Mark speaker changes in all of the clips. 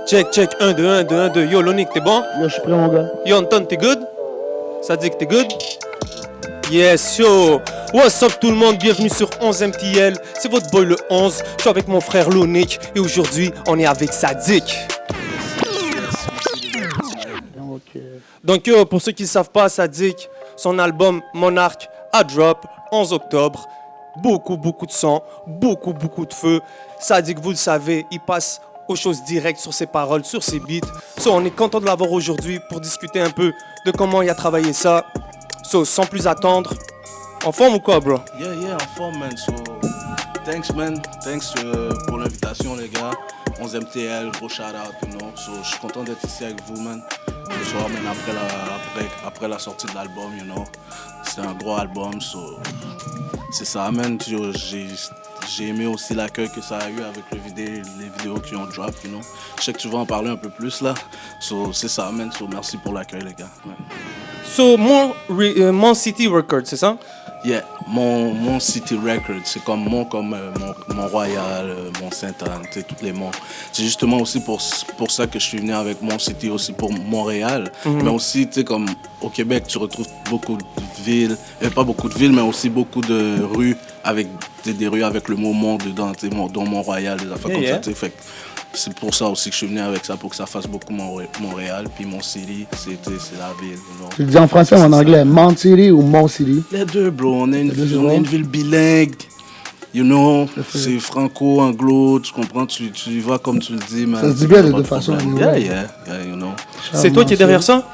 Speaker 1: Check, check, 1, 2, 1, 2, 1, 2. Yo, Lonick, t'es bon?
Speaker 2: Yo, je suis prêt, mon gars.
Speaker 1: Yo, Anton, t'es good? Ça dit que t'es good? Yes, yo! What's up tout le monde? Bienvenue sur 11 MTL. C'est votre boy le 11. Je suis avec mon frère Lonick et aujourd'hui, on est avec Sadik. Donc, yo, pour ceux qui ne savent pas, Sadik, son album Monarch a drop 11 octobre. Beaucoup de son, beaucoup de feu. Sadik, vous le savez, il passe aux choses directes sur ses paroles, sur ses beats. So, on est content de l'avoir aujourd'hui pour discuter un peu de comment il a travaillé ça. So, sans plus attendre, en forme ou quoi, bro?
Speaker 3: Yeah, en forme, man. So, thanks, man. Thanks pour l'invitation, les gars. 11 MTL, gros shout-out, you know. So, je suis content d'être ici avec vous, man. Ce soir, man, après la sortie de l'album, you know. C'était un gros album, so... C'est ça, man. J'ai aimé aussi l'accueil que ça a eu avec les vidéos qui ont drop, you know. Je sais que tu vas en parler un peu plus, là. So, c'est ça, man. So, merci pour l'accueil, les gars. Ouais.
Speaker 1: So, Mon City Records, c'est ça?
Speaker 3: Yeah, mon City Records, c'est comme Mont-Royal, Mont-Sainte-Anne, tu sais, tous les monts. C'est justement aussi pour ça que je suis venu avec Mon City, aussi pour Montréal. Mais aussi, tu sais, comme au Québec, tu retrouves beaucoup de villes, pas beaucoup de villes, mais aussi beaucoup de rues avec des rues avec le mot Mont dedans, tu sais, dont Mont-Royal, des affaires comme ça, tu sais. Fait que c'est pour ça aussi que je suis venu avec ça, pour que ça fasse beaucoup Montréal. Puis Mon City, c'est la ville. You know.
Speaker 2: Tu le dis en français ou en anglais? Mount City ou Mon City?
Speaker 3: Les deux, bro. On est une ville bilingue. You know, c'est franco-anglo, tu comprends? Tu y vas comme tu le dis, man.
Speaker 2: Ça se dit bien de toute façon.
Speaker 3: Yeah, you know.
Speaker 1: C'est toi qui es derrière ça?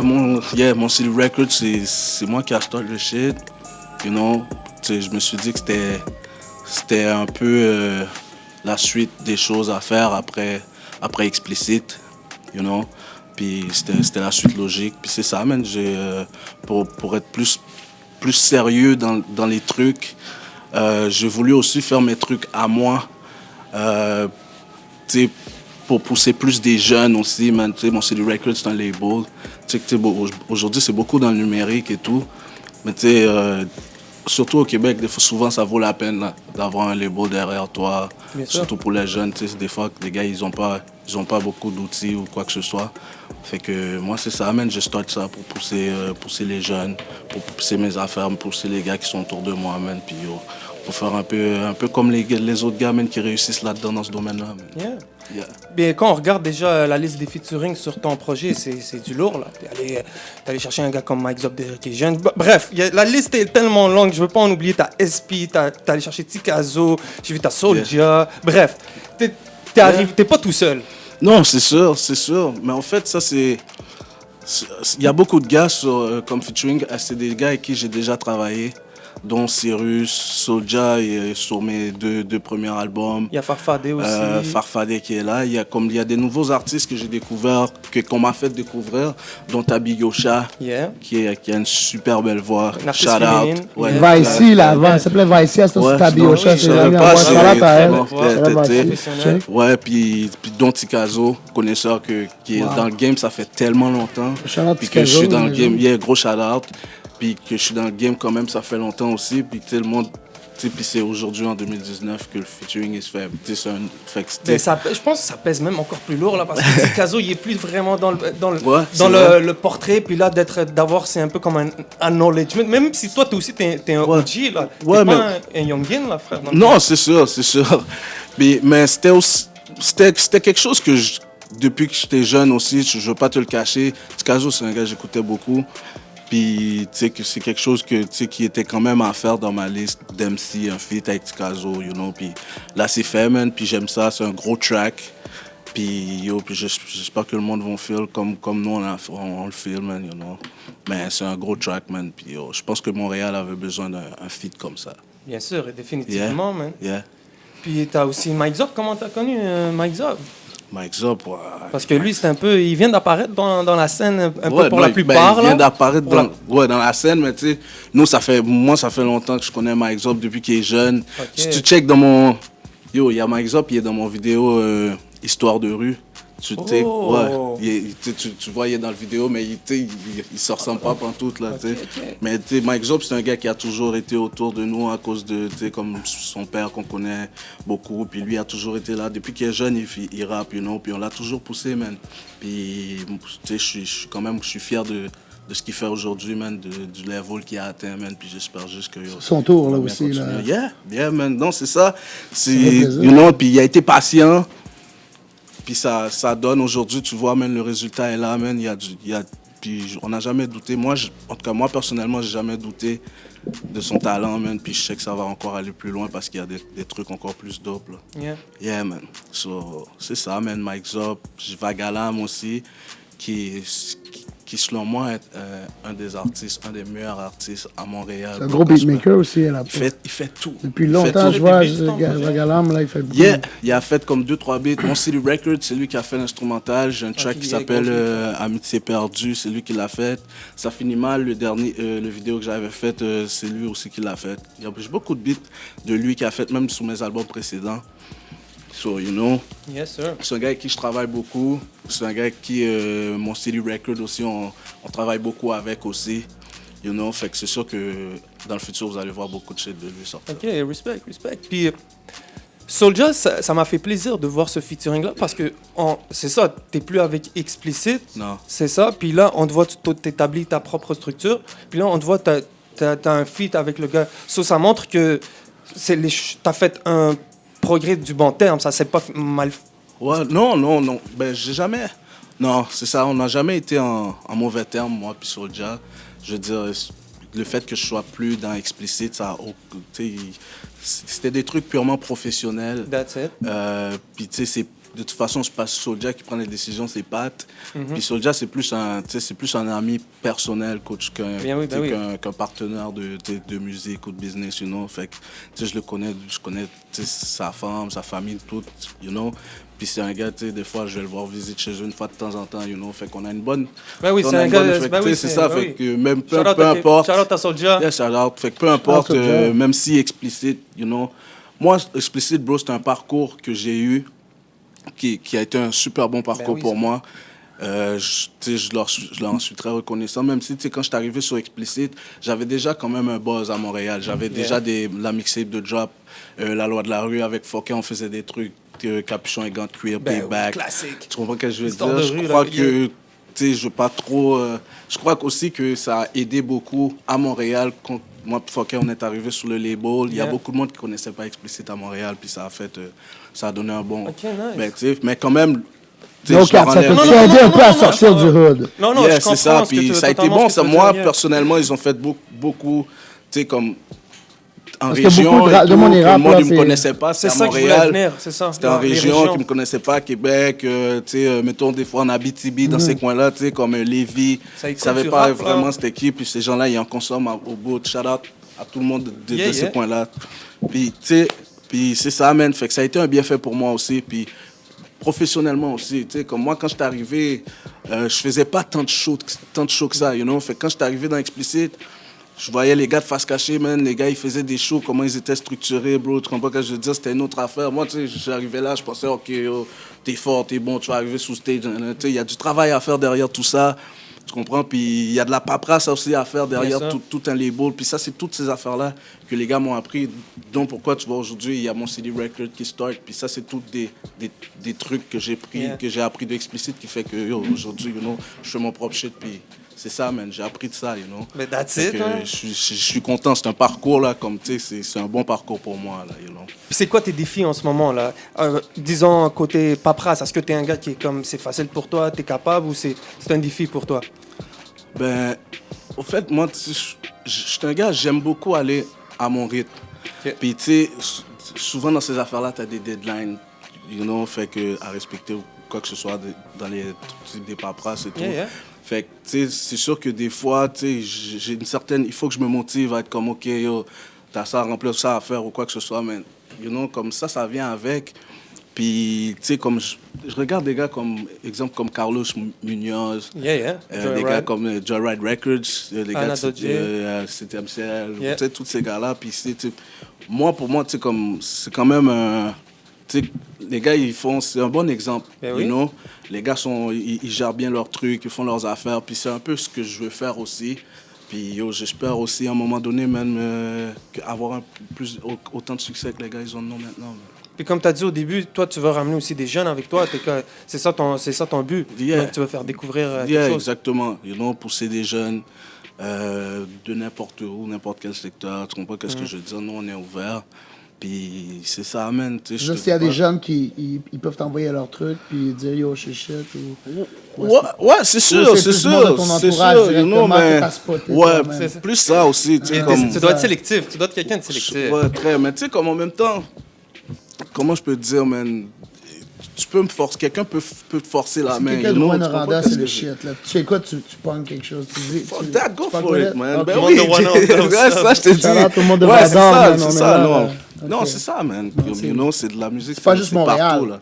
Speaker 3: Mon City Records, c'est moi qui a start le shit. You know, tu sais, je me suis dit que c'était un peu... la suite des choses à faire après Explicit, you know. Puis c'était la suite logique. Puis c'est ça, man. Pour être plus sérieux dans les trucs, j'ai voulu aussi faire mes trucs à moi. Tu sais, pour pousser plus des jeunes aussi, man. Tu sais, Mon City Records, c'est un label. Tu sais, aujourd'hui, c'est beaucoup dans le numérique et tout. Mais tu sais... surtout au Québec, souvent ça vaut la peine là, d'avoir un label derrière toi. Surtout pour les jeunes, des fois les gars ils ont pas beaucoup d'outils ou quoi que ce soit. Fait que moi c'est ça, man, je start ça pour pousser les jeunes, pour pousser mes affaires, pour pousser les gars qui sont autour de moi, man, puis pour faire un peu comme les autres gars, man, qui réussissent là-dedans dans ce domaine-là. Man.
Speaker 1: Yeah. Bien, quand on regarde déjà la liste des featuring sur ton projet, c'est du lourd, là. T'es allé chercher un gars comme Mike Zop déjà qui est jeune. Bref, la liste est tellement longue, je veux pas en oublier. T'as SP, t'es allé chercher Tikazo, j'ai vu ta Soulja. Bref, t'es pas tout seul.
Speaker 3: Non, c'est sûr. Mais en fait, ça c'est... Il y a beaucoup de gars comme featuring, c'est des gars avec qui j'ai déjà travaillé, dont Cyrus, Soulja et sur mes deux premiers albums. Il
Speaker 1: y a Farfadé aussi.
Speaker 3: Farfadé qui est là. Il y a des nouveaux artistes que j'ai découverts, qu'on m'a fait découvrir, dont Tabi Yosha, qui a une super belle voix.
Speaker 1: Shout out.
Speaker 2: Ouais, Vici, là, ça s'appelait Vici, c'est Tabi Yosha.
Speaker 3: Ouais, puis dont Tikazo, connaisseur qui est dans le game, ça fait tellement longtemps. Puis que je suis dans le game, gros shout out. Puis que je suis dans le game quand même, ça fait longtemps aussi. Puis tout le monde, puis c'est aujourd'hui en 2019 que le featuring se fait.
Speaker 1: Mais je pense que ça pèse même encore plus lourd là, parce que Tikazo il est plus vraiment dans le portrait. Puis là d'avoir c'est un peu comme un acknowledgement. Même si toi t'es un OG là, t'es pas un youngin là, frère.
Speaker 3: Non, c'est sûr. Mais c'était quelque chose que depuis que j'étais jeune aussi, je veux pas te le cacher. Tikazo c'est un gars que j'écoutais beaucoup. Puis, tu sais, que c'est quelque chose qui était quand même à faire dans ma liste d'MC, un feat avec Tikazo, you know. Puis là, c'est fait, man. Puis j'aime ça, c'est un gros track. Puis, j'espère que le monde va feel comme nous, on le feel, man, you know. Mais c'est un gros track, man. Puis, je pense que Montréal avait besoin d'un feat comme ça.
Speaker 1: Bien sûr, définitivement, man.
Speaker 3: Yeah.
Speaker 1: Puis, t'as aussi Mike Zop. Comment t'as connu Mike Zop?
Speaker 3: Mike Zop, ouais.
Speaker 1: Parce que lui, il vient d'apparaître dans la scène un peu pour la plupart.
Speaker 3: Il vient d'apparaître dans la scène, mais tu sais, moi, ça fait longtemps que je connais Mike Zop depuis qu'il est jeune. Okay. Si tu check dans mon... il y a Mike Zop, il est dans mon vidéo Histoire de rue. Tu sais, tu vois, il est dans la vidéo, mais il se ressemble pas pantoute, là, tu sais. Mais tu sais, Mike Job, c'est un gars qui a toujours été autour de nous à cause de, tu sais, comme son père qu'on connaît beaucoup. Puis lui a toujours été là. Depuis qu'il est jeune, il rappe, you know. Puis on l'a toujours poussé, man. Puis, tu sais, je suis fier de ce qu'il fait aujourd'hui, man, du level qu'il a atteint, man. Puis j'espère juste que...
Speaker 2: Son tour, là, aussi, là.
Speaker 3: Yeah, man. Non, c'est ça. You know, puis il a été patient. Puis ça donne aujourd'hui, tu vois, man, le résultat est là, man. Puis on n'a jamais douté. Moi, en tout cas, moi, personnellement, j'ai jamais douté de son talent, man. Puis je sais que ça va encore aller plus loin parce qu'il y a des trucs encore plus dope, là. Yeah, man. So, c'est ça, man. Mike Zop, Vagalam aussi, qui selon moi, est un des meilleurs artistes à Montréal.
Speaker 2: C'est un gros beatmaker aussi.
Speaker 3: Il fait tout.
Speaker 2: Depuis longtemps, je vois Vagalam, là, il fait beaucoup.
Speaker 3: Yeah, il a fait comme 2-3 beats. Mon City Records, c'est lui qui a fait l'instrumental. J'ai un track qui s'appelle Amitié perdue, c'est lui qui l'a fait. Ça finit mal, le vidéo que j'avais fait, c'est lui aussi qui l'a fait. J'ai beaucoup de beats de lui qui a fait, même sur mes albums précédents. So, you know,
Speaker 1: yes, sir.
Speaker 3: C'est un gars avec qui je travaille beaucoup. C'est un gars qui, mon City Record aussi, on travaille beaucoup avec aussi. You know, fait que c'est sûr que dans le futur, vous allez voir beaucoup de shit de lui sortir.
Speaker 1: Ok, respect. Puis, Soulja, ça m'a fait plaisir de voir ce featuring-là parce que c'est ça, t'es plus avec Explicit.
Speaker 3: Non.
Speaker 1: C'est ça. Puis là, on te voit, t'établis ta propre structure. Puis là, on te voit, t'as un feat avec le gars. Ça montre que t'as fait un progrès du bon terme, ça c'est pas mal.
Speaker 3: Ouais, non. Ben, j'ai jamais. Non, c'est ça, on n'a jamais été en mauvais terme, moi, puis Soulja. Je veux dire, le fait que je sois plus dans Explicit, ça. C'était des trucs purement professionnels.
Speaker 1: That's it.
Speaker 3: Puis, tu sais, de toute façon, c'est pas Soulja qui prend les décisions, c'est Pat. Puis Soulja, c'est plus un ami personnel, coach, qu'un partenaire de musique ou de business, you know. Fait que, tu sais, je connais sa femme, sa famille, tout, you know. Puis c'est un gars, tu sais, des fois, je vais le voir visiter chez eux une fois de temps en temps, you know. Fait qu'on a une bonne...
Speaker 1: Ben oui, c'est un gars...
Speaker 3: c'est ça, fait que même peu importe...
Speaker 1: Shout-out à Soulja.
Speaker 3: Yeah, shout-out. Fait que peu importe, même si Explicit, you know. Moi, Explicit, bro, c'est un parcours que j'ai eu qui a été un super bon parcours pour moi. Je leur suis très reconnaissant, même si quand je suis arrivé sur Explicit, j'avais déjà quand même un buzz à Montréal. J'avais déjà la mixtape de Drop, La Loi de la Rue avec Fouquet, on faisait des trucs, Capuchon et Gant de cuir, Payback.
Speaker 1: Classique.
Speaker 3: Tu comprends ce que je veux dire? Je crois que, je veux pas trop... je crois aussi que ça a aidé beaucoup à Montréal. Quand moi et Fouquet, on est arrivé sur le label. Il y a beaucoup de monde qui connaissait pas Explicit à Montréal, puis ça a fait... ça a donné un bon...
Speaker 1: Nice.
Speaker 3: Mais quand même...
Speaker 2: Donc, ça peut t'aider un peu à sortir du hood.
Speaker 1: Non, je comprends
Speaker 3: c'est ça. Puis ça a été bon. Moi, personnellement, ils ont fait beaucoup, tu sais, comme en
Speaker 2: parce
Speaker 3: région,
Speaker 2: et tout,
Speaker 3: que moi, je ne me connaissais pas. C'est à Montréal.
Speaker 1: C'était
Speaker 3: en région qui ne me connaissait pas, Québec, tu sais, mettons, des fois en Abitibi, dans ces coins-là, tu sais, comme Lévis. Ils ne savaient pas vraiment c'était qui. Puis ces gens-là, ils en consomment au bout. Shout-out à tout le monde de ces coins-là. Puis, tu sais, c'est ça, man. Fait que ça a été un bienfait pour moi aussi. Puis, professionnellement aussi, tu sais, comme moi, quand je suis arrivé, je faisais pas tant de shows que ça, you know. Fait que quand je suis arrivé dans Explicit, je voyais les gars de Face Cachée, man, les gars, ils faisaient des shows, comment ils étaient structurés, bro, tu comprends ce que je veux dire, c'était une autre affaire. Moi, tu sais, je suis arrivé là, je pensais, OK, yo, t'es fort, t'es bon, tu vas arriver sous stage, tu sais, il y a du travail à faire derrière tout ça, tu comprends, puis il y a de la paperasse aussi à faire derrière tout un label, puis ça, c'est toutes ces affaires-là que les gars m'ont appris, donc pourquoi, tu vois, aujourd'hui, il y a mon CD Record qui start, puis ça, c'est toutes des trucs que j'ai appris de Explicit qui fait que, yo, aujourd'hui, you know, je fais mon propre shit, puis c'est ça, man, j'ai appris de ça, you know.
Speaker 1: Mais that's it, hein?
Speaker 3: Je suis content, c'est un parcours, là, comme, tu sais, c'est un bon parcours pour moi, là, you know.
Speaker 1: Puis c'est quoi tes défis en ce moment, là? Disons, côté paperasse, est-ce que t'es un gars qui est comme, c'est facile pour toi, t'es capable, ou c'est un défi pour toi?
Speaker 3: Ben, au fait, moi, je suis un gars, j'aime beaucoup aller à mon rythme. Okay. Puis, tu sais, souvent dans ces affaires-là, t'as des deadlines, you know, fait que à respecter ou quoi que ce soit dans les des paperasses et tout. Fait que, tu sais, c'est sûr que des fois, tu sais, j'ai une certaine... Il faut que je me motive à être comme, OK, yo, t'as ça à remplir, ça à faire ou quoi que ce soit, mais, you know, comme ça vient avec. Puis, tu sais, comme je regarde des gars comme, exemple, comme Carlos Munoz, des gars comme Joyride Records, des gars de CTMCL, tu sais, tous ces gars-là. Puis, pour moi, tu sais, comme, c'est quand même, tu sais, les gars, c'est un bon exemple.
Speaker 1: Ben oui.
Speaker 3: You know? Les gars, ils gèrent bien leurs trucs, ils font leurs affaires. Puis c'est un peu ce que je veux faire aussi. Puis j'espère aussi, à un moment donné, même, avoir autant de succès que les gars, ils ont maintenant. Man.
Speaker 1: Puis comme tu as dit au début, toi, tu veux ramener aussi des jeunes avec toi. C'est ça ton but.
Speaker 3: Yeah.
Speaker 1: Donc, tu veux faire découvrir quelque chose.
Speaker 3: Exactement. You know, pousser des jeunes de n'importe où, n'importe quel secteur. Tu comprends ce que je veux dire? Nous, on est ouverts. Puis c'est ça, man.
Speaker 2: Juste s'il y a des jeunes qui ils peuvent t'envoyer leur truc puis dire yo, je suis shit ou...
Speaker 3: Ouais, c'est sûr, c'est sûr.
Speaker 2: C'est sûr, you know, mais...
Speaker 3: Ouais, plus ça aussi. Tu
Speaker 1: dois être sélectif. Tu dois être quelqu'un de sélectif.
Speaker 3: Ouais, très. Mais tu sais, comme en même temps, comment je peux te dire, man, tu peux me forcer, quelqu'un peut te forcer la main.
Speaker 2: Quelqu'un de Rwanda, c'est le shit. Là. Tu sais quoi, tu pognes quelque chose.
Speaker 3: Fuck that, go for it, man.
Speaker 1: Okay.
Speaker 3: Ben oui, ça, je te dis. Ouais, c'est ça, non, c'est ça, man. You know, c'est de la musique.
Speaker 2: C'est pas juste Montréal.
Speaker 3: Partout, là.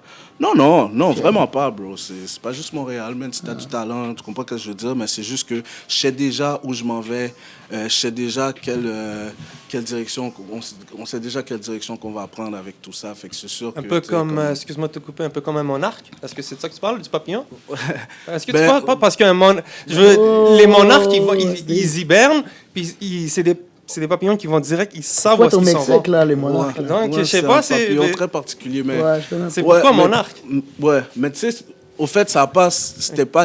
Speaker 3: Non, vraiment pas, bro. C'est pas juste Montréal, man. Si t'as du talent, tu comprends ce que je veux dire, mais c'est juste que je sais déjà où je m'en vais. Je sais déjà quelle direction, on sait déjà quelle direction qu'on va prendre avec tout ça. Fait que c'est sûr que...
Speaker 1: Un peu comme, excuse-moi de te couper, un peu comme un monarque. Est-ce que c'est de ça que tu parles, du papillon? Est-ce que tu parles pas parce qu'un les monarques, ils hibernent, puis c'est des papillons qui vont direct, ils savent où ils s'en vont.
Speaker 2: Au Mexique, là, les monarques.
Speaker 1: Ouais. Donc, je sais pas,
Speaker 3: c'est un papillon très particulier, mais...
Speaker 1: C'est pourquoi monarque?
Speaker 3: Ouais, mais tu sais... Au fait,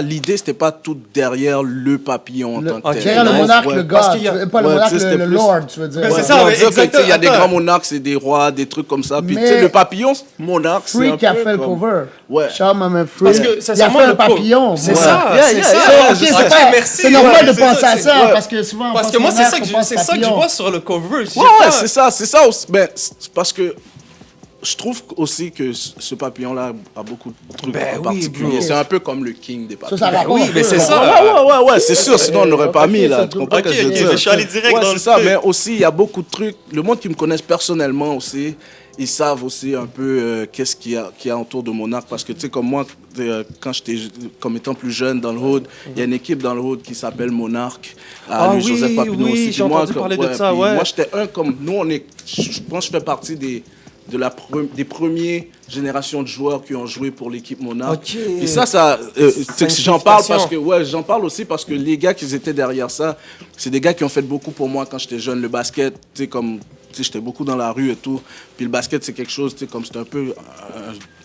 Speaker 3: l'idée, c'était pas tout derrière le papillon en tant que tel.
Speaker 2: Derrière le monarque, le gars, pas le monarque, le lord, tu veux dire.
Speaker 1: C'est ça, exactement.
Speaker 3: Il y a des grands monarques, c'est des rois, des trucs comme ça. Puis le papillon, monarque, c'est un peu
Speaker 2: Free qui a fait le cover.
Speaker 3: Ouais.
Speaker 2: Charles Maman Free.
Speaker 1: Parce que
Speaker 2: il a fait un papillon.
Speaker 1: C'est ça, c'est ça. Merci.
Speaker 2: C'est normal de penser à ça, parce que souvent,
Speaker 1: parce que moi, c'est ça que je vois sur le cover.
Speaker 3: Ouais, c'est ça aussi. Mais parce que je trouve aussi que ce papillon-là a beaucoup de trucs particuliers. C'est un peu comme le king des papillons.
Speaker 1: Oui, mais c'est ça.
Speaker 3: Ouais, c'est sûr. Sinon, on n'aurait pas mis, là. Tu comprends ce que je veux dire?
Speaker 1: Je suis allé direct dans le
Speaker 3: ça. Mais aussi, il y a beaucoup de trucs. Le monde qui me connaisse personnellement aussi, ils savent aussi un peu qu'est-ce qu'il y a autour de Monarque. Parce que, tu sais, comme moi, quand j'étais, comme étant plus jeune dans le Hood, il y a une équipe dans le Hood qui s'appelle Monarque. Joseph Papineau aussi.
Speaker 1: J'ai entendu parler de ça, ouais.
Speaker 3: Moi, j'étais comme... Nous, je pense que je fais partie des premières générations de joueurs qui ont joué pour l'équipe Monarque. Et ça j'en parle parce que j'en parle aussi parce que les gars qui étaient derrière ça, c'est des gars qui ont fait beaucoup pour moi quand j'étais jeune. Le basket, tu sais, comme j'étais beaucoup dans la rue et tout. Puis le basket, c'est quelque chose, tu sais, comme c'était un peu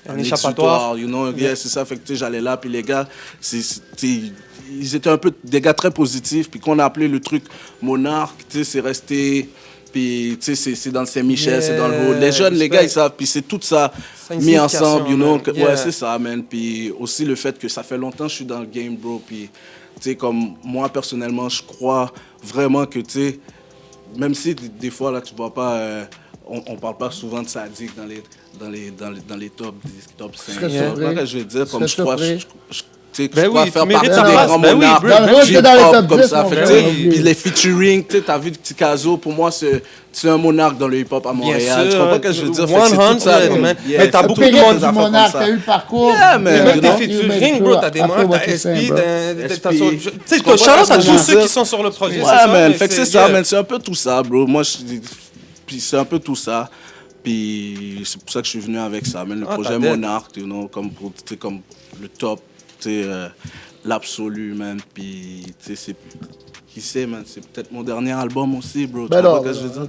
Speaker 1: un échappatoire,
Speaker 3: you know. Yeah, c'est ça. Fait que j'allais là, puis les gars, ils étaient un peu des gars très positifs. Puis qu'on a appelé le truc Monarque, tu sais, c'est resté. Puis, tu sais, c'est dans le Saint-Michel, c'est dans le Haut. Les jeunes, les gars, ils savent. Puis c'est tout ça mis ensemble, you know. Ouais, c'est ça, man. Puis aussi le fait que ça fait longtemps que je suis dans le game, bro. Puis, tu sais, comme moi, personnellement, je crois vraiment que, tu sais, même si des fois, là, tu vois pas... on parle pas souvent de Sadik dans les top 10, top 5. Je veux dire, comme je crois... Tu crois faire partie des grands monarques, hip-hop comme ça. Puis les featuring, tu as vu Tikazo, pour moi, c'est un monarque dans le hip-hop à Montréal. Tu comprends ce que je veux dire?
Speaker 1: 100, man. Mais t'as beaucoup de monde
Speaker 2: du monarque, t'as eu le parcours.
Speaker 1: Même tes featuring, bro, t'as des monarques, t'as SP, t'as... Tu sais, shout-out à tous ceux qui sont sur le projet.
Speaker 3: Ouais, man. Fait que c'est ça, man. C'est un peu tout ça, bro. Moi, puis c'est un peu tout ça. Puis c'est pour ça que je suis venu avec ça, man. Le projet Monarque, you know, comme le top. L'absolu, man. Puis, tu sais, qui sait, man, c'est peut-être mon dernier album aussi, bro. Tu comprends ce que je veux dire?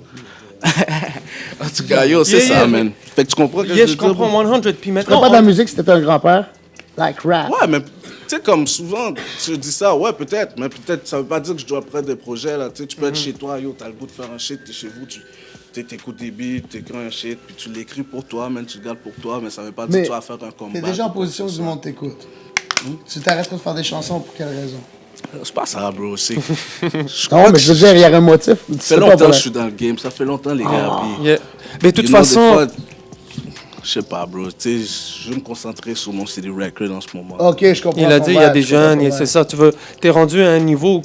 Speaker 3: En tout cas, c'est ça, man. Fait que tu comprends ce que je veux dire?
Speaker 1: Je comprends 100. Puis maintenant...
Speaker 2: Tu ferais pas de la musique si t'étais un grand-père? Like rap?
Speaker 3: Ouais, mais, tu sais, comme souvent, je dis ça, ouais, peut-être. Mais peut-être, ça veut pas dire que je dois prendre des projets, là. Tu sais, tu peux être chez toi, t'as le goût de faire un shit, t'es chez vous, t'écoutes des beats, t'écris un shit, puis tu l'écris pour toi, man, tu le gardes pour toi, mais ça veut pas dire que tu vas faire un combat.
Speaker 2: T'es déjà en position que du monde t'écoute. Tu t'arrêtes de faire des chansons pour quelle raison?
Speaker 3: C'est pas ça, bro.
Speaker 2: Non, mais je veux dire, il y a un motif.
Speaker 3: Ça fait longtemps que je suis dans le game. Ça fait longtemps, les gars.
Speaker 1: Mais de toute façon...
Speaker 3: Je sais pas, bro. Tu sais, je vais me concentrer sur mon CD record en ce moment.
Speaker 2: Ok, je comprends.
Speaker 1: Il a dit, il y a des jeunes, c'est ça. T'es rendu à un niveau où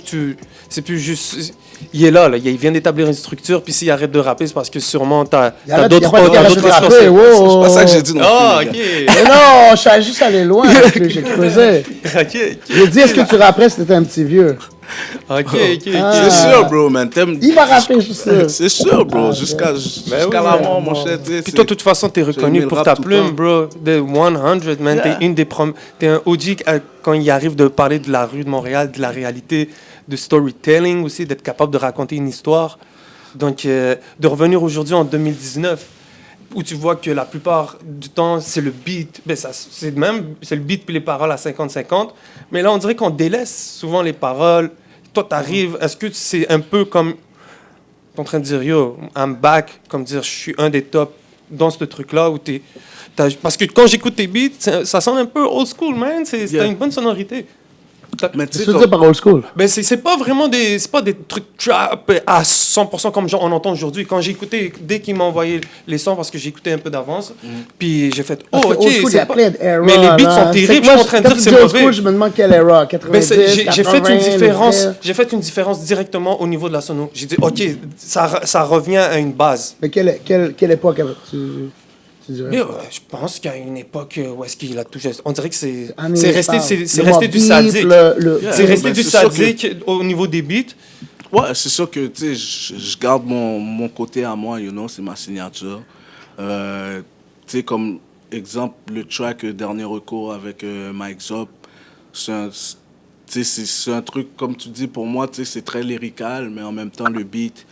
Speaker 1: c'est plus juste... Il est là, il vient d'établir une structure, puis s'il arrête de rapper, c'est parce que sûrement t'as d'autres
Speaker 2: responsabilités.
Speaker 3: C'est pas ça que j'ai dit non plus.
Speaker 1: Ah, ok.
Speaker 2: Mais non, je suis juste allé loin, j'ai creusé.
Speaker 1: Ok.
Speaker 2: J'ai dit, est-ce que tu rapperais si t'étais un petit vieux?
Speaker 1: Ok.
Speaker 3: C'est sûr, bro, man.
Speaker 2: Il va rapper, je suis sûr.
Speaker 3: C'est sûr, bro.
Speaker 2: Ah,
Speaker 3: Jusqu'à
Speaker 1: Ben oui,
Speaker 3: la
Speaker 1: ouais.
Speaker 3: mort, mon cher. tu sais,
Speaker 1: Puis toi, de toute façon, t'es
Speaker 3: j'ai
Speaker 1: reconnu
Speaker 3: aimé le
Speaker 1: pour
Speaker 3: rap
Speaker 1: ta
Speaker 3: tout le
Speaker 1: plume,
Speaker 3: temps.
Speaker 1: bro. The 100, man.
Speaker 3: Yeah.
Speaker 1: T'es un OG quand il arrive de parler de la rue de Montréal, de la réalité, de storytelling aussi, d'être capable de raconter une histoire. Donc, de revenir aujourd'hui en 2019, où tu vois que la plupart du temps, c'est le beat. Ben, c'est le beat puis les paroles à 50-50. Mais là, on dirait qu'on délaisse souvent les paroles. Toi, t'arrives, est-ce que c'est un peu comme t'es en train de dire, yo, I'm back, comme dire, je suis un des tops dans ce truc-là où parce que quand j'écoute tes beats, ça sonne un peu old school, man. T'as
Speaker 3: Yeah.
Speaker 1: une bonne sonorité.
Speaker 3: Mais tu
Speaker 2: C'est
Speaker 3: sais,
Speaker 2: ce que tu veux dire par old school.
Speaker 1: Ben, c'est pas vraiment c'est pas des trucs trap à 100% comme genre on entend aujourd'hui. Quand j'ai écouté, dès qu'il m'a envoyé les sons, parce que j'ai écouté un peu d'avance, puis j'ai fait, oh,
Speaker 2: Parce que
Speaker 1: ok,
Speaker 2: old school, il y
Speaker 1: c'est
Speaker 2: a plein d'eras.
Speaker 1: mais les beats
Speaker 2: là.
Speaker 1: sont
Speaker 2: C'est
Speaker 1: terribles,
Speaker 2: que
Speaker 1: je suis
Speaker 2: moi,
Speaker 1: en train de
Speaker 2: quand
Speaker 1: dire que
Speaker 2: tu
Speaker 1: c'est
Speaker 2: dis old
Speaker 1: mauvais.
Speaker 2: school, je me demande quelle era. 90,
Speaker 1: Ben, j'ai fait une
Speaker 2: 80,
Speaker 1: différence.
Speaker 2: le vrai.
Speaker 1: J'ai fait une différence directement au niveau de la sono. J'ai dit, ok, ça revient à une base.
Speaker 2: Mais quelle époque tu dirais?
Speaker 1: Mais, je pense qu'il y a une époque où est-ce qu'il a touché. On dirait que c'est
Speaker 2: Année,
Speaker 1: resté,
Speaker 2: je parle.
Speaker 1: c'est
Speaker 2: Le
Speaker 1: resté
Speaker 2: mob
Speaker 1: du
Speaker 2: deep,
Speaker 1: sadique.
Speaker 3: Yeah.
Speaker 1: C'est resté
Speaker 3: Ben,
Speaker 1: du
Speaker 3: c'est sûr que-
Speaker 1: sadique au niveau des beats.
Speaker 3: Ouais, c'est sûr que tu sais, je garde mon côté à moi, c'est ma signature. Tu sais, comme exemple, le track Dernier Recours avec Mike Zop, c'est un truc, comme tu dis, pour moi, tu sais, c'est très lyrical, mais en même temps, le beat,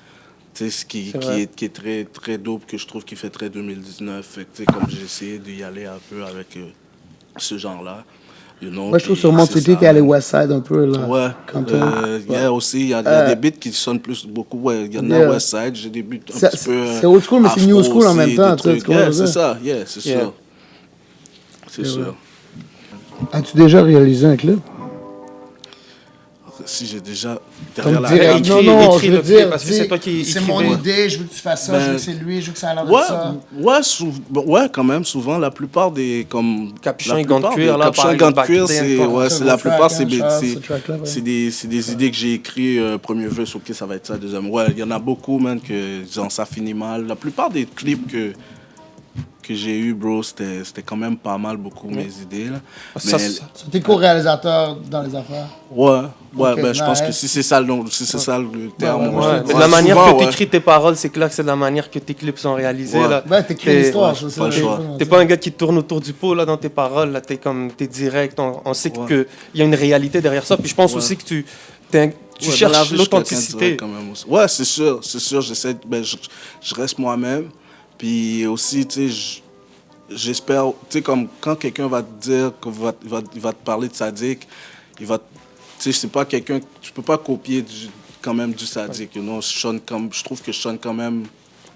Speaker 3: tu sais,
Speaker 1: C'est vrai.
Speaker 3: qui est très, très dope, que je trouve qui fait très 2019. Fait que, tu sais, comme j'ai essayé d'y aller un peu avec ce genre-là.
Speaker 2: Moi, je trouve
Speaker 3: puis
Speaker 2: sur Mont
Speaker 3: c'est
Speaker 2: City,
Speaker 3: ça,
Speaker 2: t'es allé
Speaker 3: man.
Speaker 2: Westside un peu, là.
Speaker 3: Ouais,
Speaker 2: Quand
Speaker 3: il y a aussi, il y a des beats qui sonnent plus, beaucoup, ouais, il y en
Speaker 2: Yeah.
Speaker 3: a Westside, j'ai des beats un
Speaker 2: C'est-
Speaker 3: petit peu
Speaker 2: c'est old school, mais c'est
Speaker 3: afro
Speaker 2: new school en
Speaker 3: aussi,
Speaker 2: même temps,
Speaker 3: des
Speaker 2: tu sais,
Speaker 3: trucs.
Speaker 2: tu comprends
Speaker 3: Yeah,
Speaker 2: ce que je
Speaker 3: c'est
Speaker 2: veux
Speaker 3: ça, yeah, c'est
Speaker 1: Yeah.
Speaker 3: sûr. C'est sûr.
Speaker 2: As-tu déjà réalisé un clip?
Speaker 3: Si j'ai déjà,
Speaker 2: Comme
Speaker 3: derrière la
Speaker 2: direct.
Speaker 3: réalité.
Speaker 2: Non, non,
Speaker 1: écris
Speaker 2: je veux
Speaker 1: le clip,
Speaker 2: dire,
Speaker 1: parce que c'est toi qui
Speaker 2: c'est
Speaker 1: écrivais.
Speaker 2: mon idée, je veux que tu fasses ça,
Speaker 3: Ben,
Speaker 2: je veux que c'est lui, je veux que ça a l'air de
Speaker 3: Ouais,
Speaker 2: ça.
Speaker 3: ouais, quand même, souvent, la plupart des, comme...
Speaker 1: Capuchon
Speaker 3: la
Speaker 1: et gants de
Speaker 3: plupart
Speaker 1: cuir,
Speaker 3: des
Speaker 1: là,
Speaker 3: Capuchon
Speaker 1: par
Speaker 3: et gants de
Speaker 1: exemple,
Speaker 3: cuir,
Speaker 1: Back
Speaker 3: c'est,
Speaker 1: Then,
Speaker 3: ouais,
Speaker 2: ça,
Speaker 3: c'est
Speaker 2: le
Speaker 3: la
Speaker 2: track,
Speaker 3: plupart,
Speaker 2: hein,
Speaker 3: c'est
Speaker 2: Charles, ce track-là, ouais.
Speaker 3: des idées que j'ai écrites, premier verse, ok, ça va être ça, deuxième. Ouais, il y en a beaucoup, man, que, genre, ça finit mal. La plupart des clips que j'ai eu, bro, c'était quand même pas mal, beaucoup, mes idées, là.
Speaker 1: Ça,
Speaker 3: Mais,
Speaker 2: T'es co-réalisateur dans les affaires.
Speaker 3: ouais,
Speaker 2: Ok,
Speaker 3: ben, je pense que
Speaker 2: nice.
Speaker 3: si c'est ça, le terme,
Speaker 2: ouais,
Speaker 3: ouais.
Speaker 1: ouais, mais de la manière que tu écris tes paroles, c'est clair que c'est de la manière que tes clips sont réalisés.
Speaker 3: Ouais.
Speaker 1: Là.
Speaker 2: Ouais, t'écris
Speaker 1: T'es-
Speaker 2: l'histoire,
Speaker 3: ouais,
Speaker 2: ça,
Speaker 3: pas le
Speaker 2: c'est
Speaker 3: choix.
Speaker 1: T'es pas un gars qui tourne autour du pot là, dans tes paroles. Là. T'es direct. On sait
Speaker 3: Ouais.
Speaker 1: qu'il y a une réalité derrière ça. Puis je pense aussi que tu
Speaker 3: Ouais, dans la
Speaker 1: cherches
Speaker 3: vie, je suis quelqu'un de
Speaker 1: l'authenticité.
Speaker 3: direct quand même aussi. Ouais, c'est sûr, j'essaie, je reste moi-même. Puis aussi, tu sais, j'espère, tu sais, comme quand quelqu'un va te dire, il va te parler de sadique, tu sais, c'est pas quelqu'un, tu peux pas copier quand même du sadique, je trouve que je sonne quand même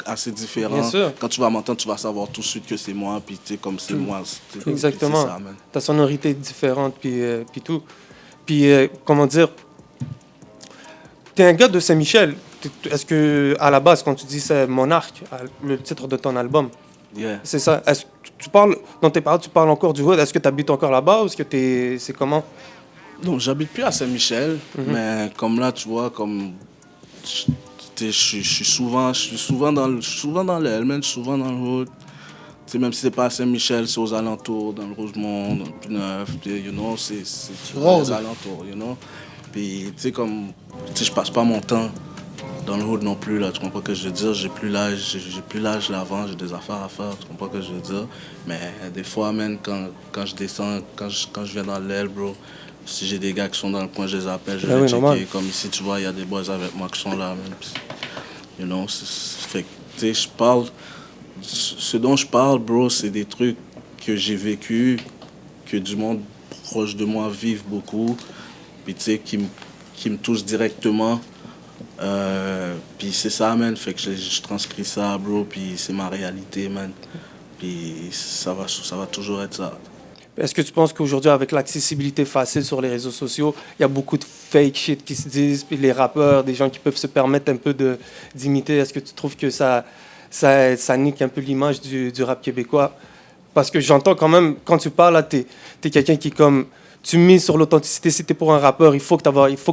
Speaker 3: assez différent.
Speaker 1: Bien sûr.
Speaker 3: Quand tu vas m'entendre, tu vas savoir tout de suite que c'est moi, puis tu sais, comme c'est moi.
Speaker 1: Exactement.
Speaker 3: C'est ça, man.
Speaker 1: Ta sonorité est différente, puis tout. Puis, comment dire, t'es un gars de Saint-Michel. Est-ce que, à la base, quand tu dis c'est Monarque, le titre de ton album,
Speaker 3: Yeah.
Speaker 1: c'est ça. Est-ce que tu parles, dans tes paroles, tu parles encore du hood? Est-ce que tu habites encore là-bas ou est-ce que c'est comment?
Speaker 3: Non, j'habite plus à Saint-Michel, mais comme là, tu vois, comme je suis souvent dans le Helmen, je suis souvent dans le hood. Tu sais, même si c'est pas à Saint-Michel, c'est aux alentours, dans le Rougemont, dans le Pneuf, c'est dans les alentours, Puis, tu sais, comme, tu sais, je passe pas mon temps dans le hood non plus, là, tu comprends ce que je veux dire? J'ai plus l'âge d'avant, j'ai des affaires à faire, tu comprends ce que je veux dire? Mais des fois, même quand je descends, quand je viens dans l'aile, bro, si j'ai des gars qui sont dans le coin, je les appelle, je vais
Speaker 1: Ah
Speaker 3: les
Speaker 1: oui,
Speaker 3: checker.
Speaker 1: normal.
Speaker 3: Comme ici, tu vois, il y a des boys avec moi qui sont là, même. Fait que, tu sais, ce dont je parle, bro, c'est des trucs que j'ai vécu, que du monde proche de moi vive beaucoup, puis tu sais, qui me touchent directement. Puis c'est ça, man. Fait que je transcris ça, bro, puis c'est ma réalité, man. Puis ça va toujours être ça.
Speaker 1: Est-ce que tu penses qu'aujourd'hui, avec l'accessibilité facile sur les réseaux sociaux, il y a beaucoup de fake shit qui se disent, puis les rappeurs, des gens qui peuvent se permettre un peu d'imiter, est-ce que tu trouves que ça nique un peu l'image du rap québécois? Parce que j'entends quand même, quand tu parles, là, t'es quelqu'un qui, comme, tu mises sur l'authenticité. Si t'es pour un rappeur, il faut que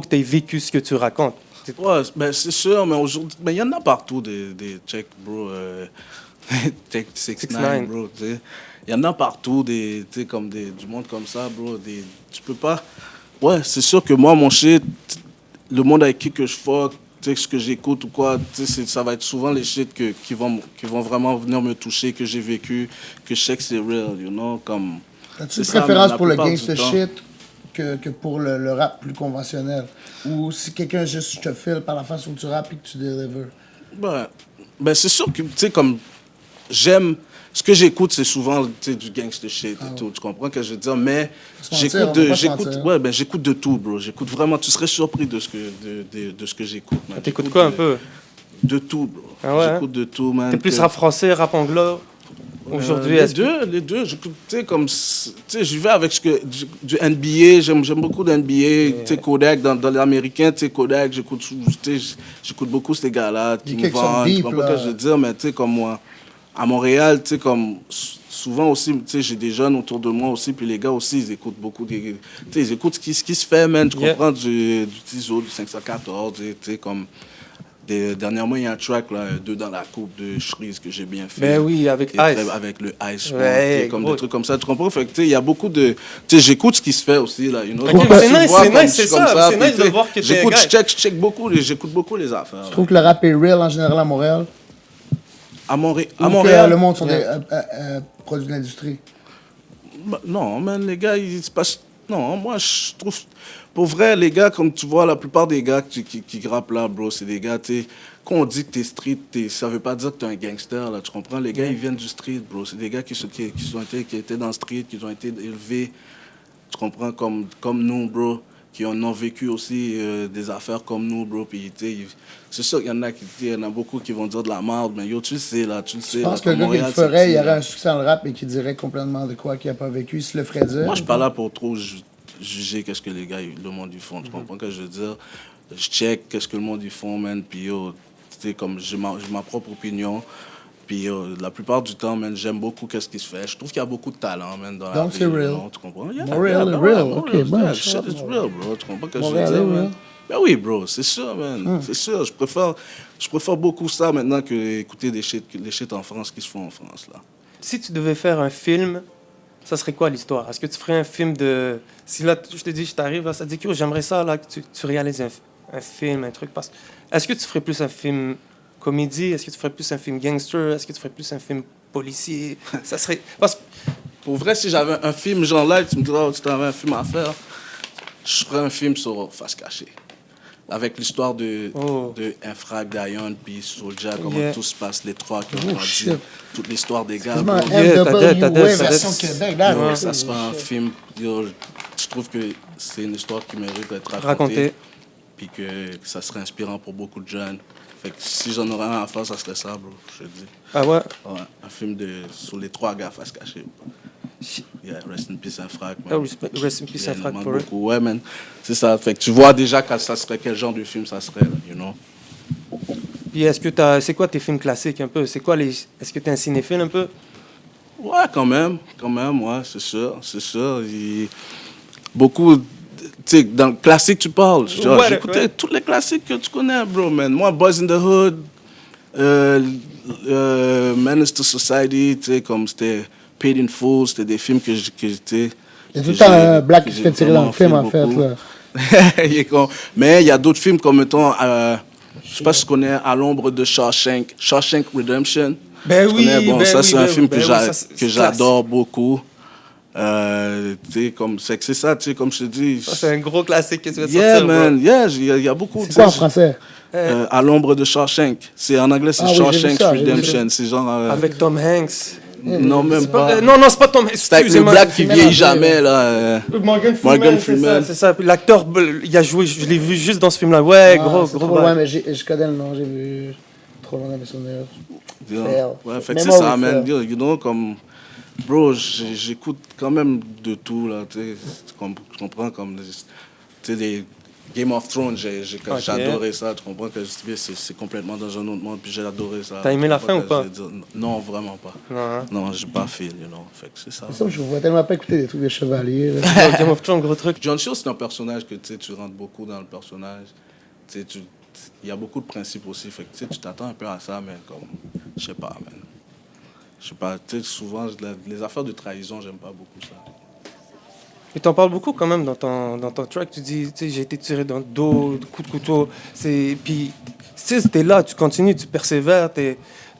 Speaker 1: tu aies vécu ce que tu racontes.
Speaker 3: Ouais, ben c'est sûr, mais aujourd'hui, il y en a partout des check, bro. Check 6ix9ine, bro, tu sais. Il y en a partout, tu sais, comme du monde comme ça, bro. Tu peux pas. Ouais, c'est sûr que moi, mon shit, le monde avec qui que je fuck, tu sais, ce que j'écoute ou quoi, tu sais, ça va être souvent les shit qui vont vraiment venir me toucher, que j'ai vécu, que je sais que c'est real, you know, comme...
Speaker 2: As-tu une
Speaker 3: c'est ça,
Speaker 2: préférence
Speaker 3: la
Speaker 2: pour le
Speaker 3: plupart du
Speaker 2: gangster
Speaker 3: temps.
Speaker 2: shit que pour le rap plus conventionnel? Ou si quelqu'un juste te file par la façon où tu rappes et que tu délivres?
Speaker 3: Ben, c'est sûr que, tu sais, comme, j'aime... Ce que j'écoute, c'est souvent, tu sais, du gangster shit et tout, tu comprends ce que je veux dire? Mais
Speaker 2: se mentir, on peut pas se mentir.
Speaker 3: ouais, ben, j'écoute de tout, bro. J'écoute vraiment, tu serais surpris de ce que j'écoute, man.
Speaker 1: T'écoutes
Speaker 3: J'écoute
Speaker 1: quoi un peu?
Speaker 3: De tout, bro.
Speaker 1: Ah ouais, hein?
Speaker 3: J'écoute de tout, man.
Speaker 1: T'es plus
Speaker 3: que-
Speaker 1: rap français, rap anglo? Aujourd'hui,
Speaker 3: les
Speaker 1: est-ce que...
Speaker 3: deux, les deux. Tu sais, comme, tu sais, je vais avec du NBA, j'aime beaucoup d'NBA, tu sais, Kodak, dans l'américain, tu sais, Kodak, j'écoute beaucoup ces gars-là,
Speaker 2: Il y a
Speaker 3: qui me
Speaker 2: quelques qui sont
Speaker 3: vendent, tu
Speaker 2: deep,
Speaker 3: comprends
Speaker 2: là.
Speaker 3: ce que je veux dire, mais tu sais, comme moi, à Montréal, tu sais, comme, souvent aussi, tu sais, j'ai des jeunes autour de moi aussi, puis les gars aussi, ils écoutent beaucoup, tu sais, ils écoutent ce qui se fait, man, tu
Speaker 1: Yeah.
Speaker 3: comprends, du Tizo, du 514, tu sais, comme... Dernièrement, il y a un track, là, 2 dans la coupe de Shreeze que j'ai bien fait.
Speaker 1: Ben oui, avec
Speaker 3: Qui est
Speaker 1: Ice.
Speaker 3: avec le Ice,
Speaker 1: Ouais,
Speaker 3: tu sais, comme
Speaker 1: gros.
Speaker 3: des trucs comme ça. Tu comprends? Fait que, tu sais, il y a beaucoup de... Tu sais, j'écoute ce qui se fait aussi, là, you know?
Speaker 1: Ok,
Speaker 3: Donc,
Speaker 1: mais c'est
Speaker 3: tu
Speaker 1: nice,
Speaker 3: vois,
Speaker 1: c'est
Speaker 3: comme
Speaker 1: nice,
Speaker 3: je suis
Speaker 1: c'est
Speaker 3: comme
Speaker 1: ça, c'est
Speaker 3: puis,
Speaker 1: nice de
Speaker 3: tu sais,
Speaker 1: voir que t'es
Speaker 3: j'écoute,
Speaker 1: un gars.
Speaker 3: je check beaucoup, j'écoute beaucoup les affaires.
Speaker 2: Je
Speaker 3: là.
Speaker 2: trouve que le rap est real en général à Montréal.
Speaker 3: À
Speaker 2: Ou que
Speaker 3: Montréal...
Speaker 2: le monde sont
Speaker 1: Yeah.
Speaker 2: des produits de l'industrie.
Speaker 3: Bah, non, man, les gars, ils se passent... Non, moi, je trouve... Pour vrai, les gars, comme tu vois, la plupart des gars qui grappent là, bro, c'est des gars, tu sais... Quand on dit que t'es street, ça veut pas dire que t'es un gangster, là, tu comprends? Les gars, ils viennent du street, bro. C'est des gars qui étaient dans le street, qui ont été élevés, tu comprends, comme nous, bro, qui en ont vécu aussi des affaires comme nous, bro. Puis, tu sais, c'est sûr qu'il y en a il y en a beaucoup qui vont dire de la merde, mais yo, tu le sais, là, tu le sais.
Speaker 2: Je pense
Speaker 3: là,
Speaker 2: que le
Speaker 3: comme
Speaker 2: gars qui le
Speaker 3: Montréal, c'est
Speaker 2: ferait,
Speaker 3: petit,
Speaker 2: il aurait
Speaker 3: là.
Speaker 2: un succès dans le rap et qui dirait complètement de quoi qu'il n'a pas vécu. Il se le ferait dire.
Speaker 3: Moi, je suis pas là pour trop juger qu'est-ce que les gars, le monde, ils font. Tu comprends ce que je veux dire? Je check qu'est-ce que le monde, ils font, man. Puis, yo, tu sais, comme j'ai ma propre opinion. Puis, yo, la plupart du temps, man, j'aime beaucoup qu'est-ce qui se fait. Je trouve qu'il y a beaucoup de talent, man, dans la
Speaker 2: Donc,
Speaker 3: vie.
Speaker 2: c'est real.
Speaker 3: Non, tu comprends?
Speaker 2: Montréal est
Speaker 3: ben
Speaker 2: real.
Speaker 3: ouais,
Speaker 2: Ok,
Speaker 3: Montréal,
Speaker 2: bon,
Speaker 3: yeah,
Speaker 2: je
Speaker 3: shit
Speaker 2: sais,
Speaker 3: is
Speaker 2: Montréal.
Speaker 3: real, bro. Tu comprends ce que je
Speaker 2: Montréal
Speaker 3: veux
Speaker 2: est
Speaker 3: dire,
Speaker 2: real.
Speaker 3: man? Ben oui, bro, c'est sûr, man. C'est sûr. Je préfère beaucoup ça maintenant que écouter les shit en France qui se font en France, là.
Speaker 1: Si tu devais faire un film, ça serait quoi l'histoire? Est-ce que tu ferais un film de... Si là, je te dis, je t'arrive, là, ça te dit que j'aimerais ça, là, que tu réalises un film, un truc. Est-ce que tu ferais plus un film comédie? Est-ce que tu ferais plus un film gangster? Est-ce que tu ferais plus un film policier? Ça serait... Parce que...
Speaker 3: Pour vrai, si j'avais un film genre là, tu me dirais, oh, tu avais un film à faire, je ferais un film sur Face Cachée. Avec l'histoire de Infrag, Dion, puis Soulja, comment
Speaker 1: Yeah.
Speaker 3: tout se passe, les trois qui ont
Speaker 2: Oh,
Speaker 3: grandi,
Speaker 2: shit.
Speaker 3: toute l'histoire des gars.
Speaker 2: Quasiment
Speaker 3: bro.
Speaker 1: Yeah, t'as
Speaker 2: NWA
Speaker 1: dit.
Speaker 2: version Québec.
Speaker 3: Yo, ça sera un film, yo, je trouve que c'est une histoire qui mérite d'être racontée.
Speaker 1: Raconter.
Speaker 3: Puis que ça serait inspirant pour beaucoup de jeunes. Fait que si j'en aurais un à faire, ça serait ça, bro, je te dis.
Speaker 1: Ah ouais?
Speaker 3: Ouais, un film sur les trois gars Face Cachée. Yeah, rest in peace, Infrag, man.
Speaker 1: Oh, rest in peace,
Speaker 3: Yeah,
Speaker 1: Infrag,
Speaker 3: man,
Speaker 1: for real.
Speaker 3: beaucoup. Ouais, man. C'est ça. Fait que tu vois déjà ça serait quel genre de film ça serait, you know.
Speaker 1: Puis est-ce que c'est quoi tes films classiques un peu? Est-ce que t'es un cinéphile un peu?
Speaker 3: Ouais, quand même, ouais, c'est sûr. Beaucoup, tu sais, dans le classique, tu parles. Genre,
Speaker 1: Ouais,
Speaker 3: j'écoutais
Speaker 1: ouais.
Speaker 3: tous les classiques que tu connais, bro, man. Moi, Boys in the Hood, Menace to Society, tu sais, comme c'était Paid in Full, c'était des films que j'étais.
Speaker 2: Il y a tout le temps un black qui se fait tirer dans le film, en fait. Là.
Speaker 3: Mais il y a d'autres films comme, mettons, je sais pas si tu connais À l'ombre de Shawshank Redemption.
Speaker 1: Ben
Speaker 3: Tu
Speaker 1: oui,
Speaker 3: connais? Bon,
Speaker 1: ben
Speaker 3: ça,
Speaker 1: oui,
Speaker 3: c'est un
Speaker 1: ben
Speaker 3: film
Speaker 1: oui,
Speaker 3: que
Speaker 1: ben oui, ça, c'est
Speaker 3: j'adore beaucoup. Tu sais, c'est ça, tu sais, comme je te dis.
Speaker 1: Ça, c'est un gros classique que tu vas
Speaker 3: Yeah,
Speaker 1: sortir,
Speaker 3: man, yeah, il y a beaucoup.
Speaker 2: C'est
Speaker 3: tu
Speaker 2: quoi en
Speaker 3: sais,
Speaker 2: français?
Speaker 3: À l'ombre de Shawshank. C'est en anglais, c'est
Speaker 2: Ah oui, j'ai vu
Speaker 3: Shawshank
Speaker 2: ça, j'ai vu
Speaker 3: Redemption. C'est genre.
Speaker 1: Avec Tom Hanks.
Speaker 3: Non, même pas.
Speaker 1: Non, c'est pas Tom Hanks.
Speaker 3: C'est avec le
Speaker 1: Excusez-moi.
Speaker 3: black qui
Speaker 2: c'est
Speaker 3: vieillit
Speaker 2: mélangé,
Speaker 3: jamais, là. Morgan Freeman.
Speaker 1: C'est ça. Puis l'acteur, il a joué, je l'ai vu juste dans ce film-là. Ouais, gros.
Speaker 2: Trop loin, mais je connais le nom, j'ai vu trop loin dans mes souvenirs.
Speaker 3: Yeah.
Speaker 2: Fail.
Speaker 3: Ouais, fait que c'est
Speaker 2: Memory
Speaker 3: ça, man.
Speaker 2: fail.
Speaker 3: You know, comme. Bro, j'écoute quand même de tout, là. Tu sais, tu comprends, comme. Tu sais, des Game of Thrones, j'ai adoré ça. Tu comprends que c'est complètement dans un autre monde, puis j'ai adoré ça.
Speaker 1: T'as aimé la fin ou pas?
Speaker 3: Non, vraiment pas.
Speaker 1: Non, hein?
Speaker 3: Non, j'ai pas fait, you know. Fait que c'est ça.
Speaker 2: Ça, je vois tellement pas écouter des trucs de chevaliers. là.
Speaker 1: Game of Thrones, gros truc.
Speaker 3: John Cho, c'est un personnage que tu rentres beaucoup dans le personnage. Tu sais, il y a beaucoup de principes aussi. Fait que tu t'attends un peu à ça, mais comme. Je sais pas, man. Je sais pas, tu sais, souvent, les affaires de trahison, j'aime pas beaucoup ça.
Speaker 1: Mais t'en parles beaucoup quand même dans ton track. Tu dis, tu sais, j'ai été tiré dans le dos, coup de couteau. Puis, tu sais, t'es là, tu continues, tu persévères.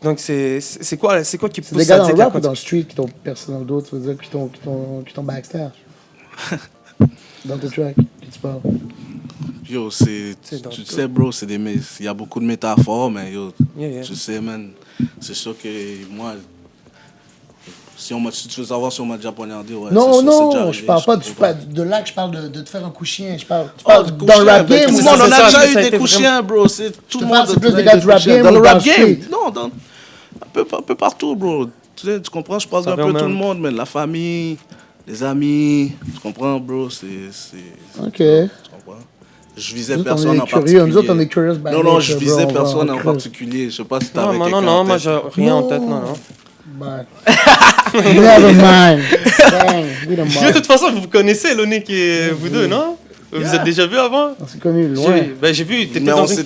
Speaker 1: Donc, c'est quoi qui
Speaker 2: C'est
Speaker 1: pousse
Speaker 2: des gars dans
Speaker 1: Sadik
Speaker 2: le
Speaker 1: à
Speaker 2: rap ou dans
Speaker 1: continuer?
Speaker 2: le street qui t'ont percé dans le dos, tu veux dire, qui t'ont backstab? Dans tes tracks, que tu parles.
Speaker 3: Yo,
Speaker 1: C'est dans
Speaker 3: tu
Speaker 1: tout.
Speaker 3: sais, bro, il y a beaucoup de métaphores, mais yo,
Speaker 1: Yeah.
Speaker 3: tu sais, man, c'est sûr que moi, si tu veux savoir si on m'a déjà poignardé, ouais,
Speaker 2: Non,
Speaker 3: c'est sûr, c'est déjà
Speaker 2: non,
Speaker 3: arrivé,
Speaker 2: je parle pas
Speaker 3: comprends pas.
Speaker 2: de là que je parle de te faire un coup chien. Je parle, tu
Speaker 3: Oh,
Speaker 2: parles
Speaker 3: du coup
Speaker 2: dans le
Speaker 3: chien,
Speaker 2: rap
Speaker 3: ben,
Speaker 2: game
Speaker 3: tout
Speaker 2: ou
Speaker 3: le
Speaker 1: c'est
Speaker 3: monde, on
Speaker 1: ça,
Speaker 3: a
Speaker 1: ça
Speaker 3: déjà eu
Speaker 1: a
Speaker 3: des
Speaker 1: été
Speaker 3: coups
Speaker 1: vraiment-
Speaker 3: chiens, bro. C'est tout
Speaker 2: te
Speaker 3: le
Speaker 2: parle,
Speaker 3: monde.
Speaker 2: c'est plus
Speaker 3: a
Speaker 2: des
Speaker 3: eu
Speaker 2: gars
Speaker 3: des
Speaker 2: du rap
Speaker 3: coups chiens.
Speaker 2: game
Speaker 3: Dans
Speaker 2: ou
Speaker 3: le
Speaker 2: dans
Speaker 3: rap
Speaker 2: le
Speaker 3: game,
Speaker 2: street?
Speaker 3: non, un peu partout, bro. Tu comprends, je parle
Speaker 1: Ça
Speaker 3: d'un
Speaker 1: vient
Speaker 3: peu
Speaker 1: au
Speaker 3: tout le
Speaker 1: même.
Speaker 3: monde, mais la famille, les amis, tu comprends, bro,
Speaker 2: Ok.
Speaker 3: tu comprends. Je visais
Speaker 2: Nous autres, on
Speaker 3: personne
Speaker 2: est
Speaker 3: en
Speaker 2: curieux.
Speaker 3: particulier.
Speaker 2: Nous autres, on est curious by
Speaker 3: Non, non, je
Speaker 2: nature, bro.
Speaker 3: visais
Speaker 2: On va-
Speaker 3: personne
Speaker 2: on
Speaker 3: en
Speaker 2: creuse.
Speaker 3: particulier. Je sais pas si
Speaker 1: Non,
Speaker 3: t'avais
Speaker 1: non,
Speaker 3: quelqu'un
Speaker 1: non,
Speaker 3: en
Speaker 1: moi,
Speaker 3: tête.
Speaker 1: j'ai rien en tête, non, non.
Speaker 2: Bye. Never mind. Dang, we the
Speaker 1: De
Speaker 2: mark.
Speaker 1: toute façon, vous vous connaissez, Lonick et vous deux, non? Vous êtes déjà vus avant?
Speaker 2: On s'est connus loin.
Speaker 1: J'ai vu, t'étais
Speaker 3: Mais
Speaker 1: dans
Speaker 3: on
Speaker 1: une
Speaker 3: s'est-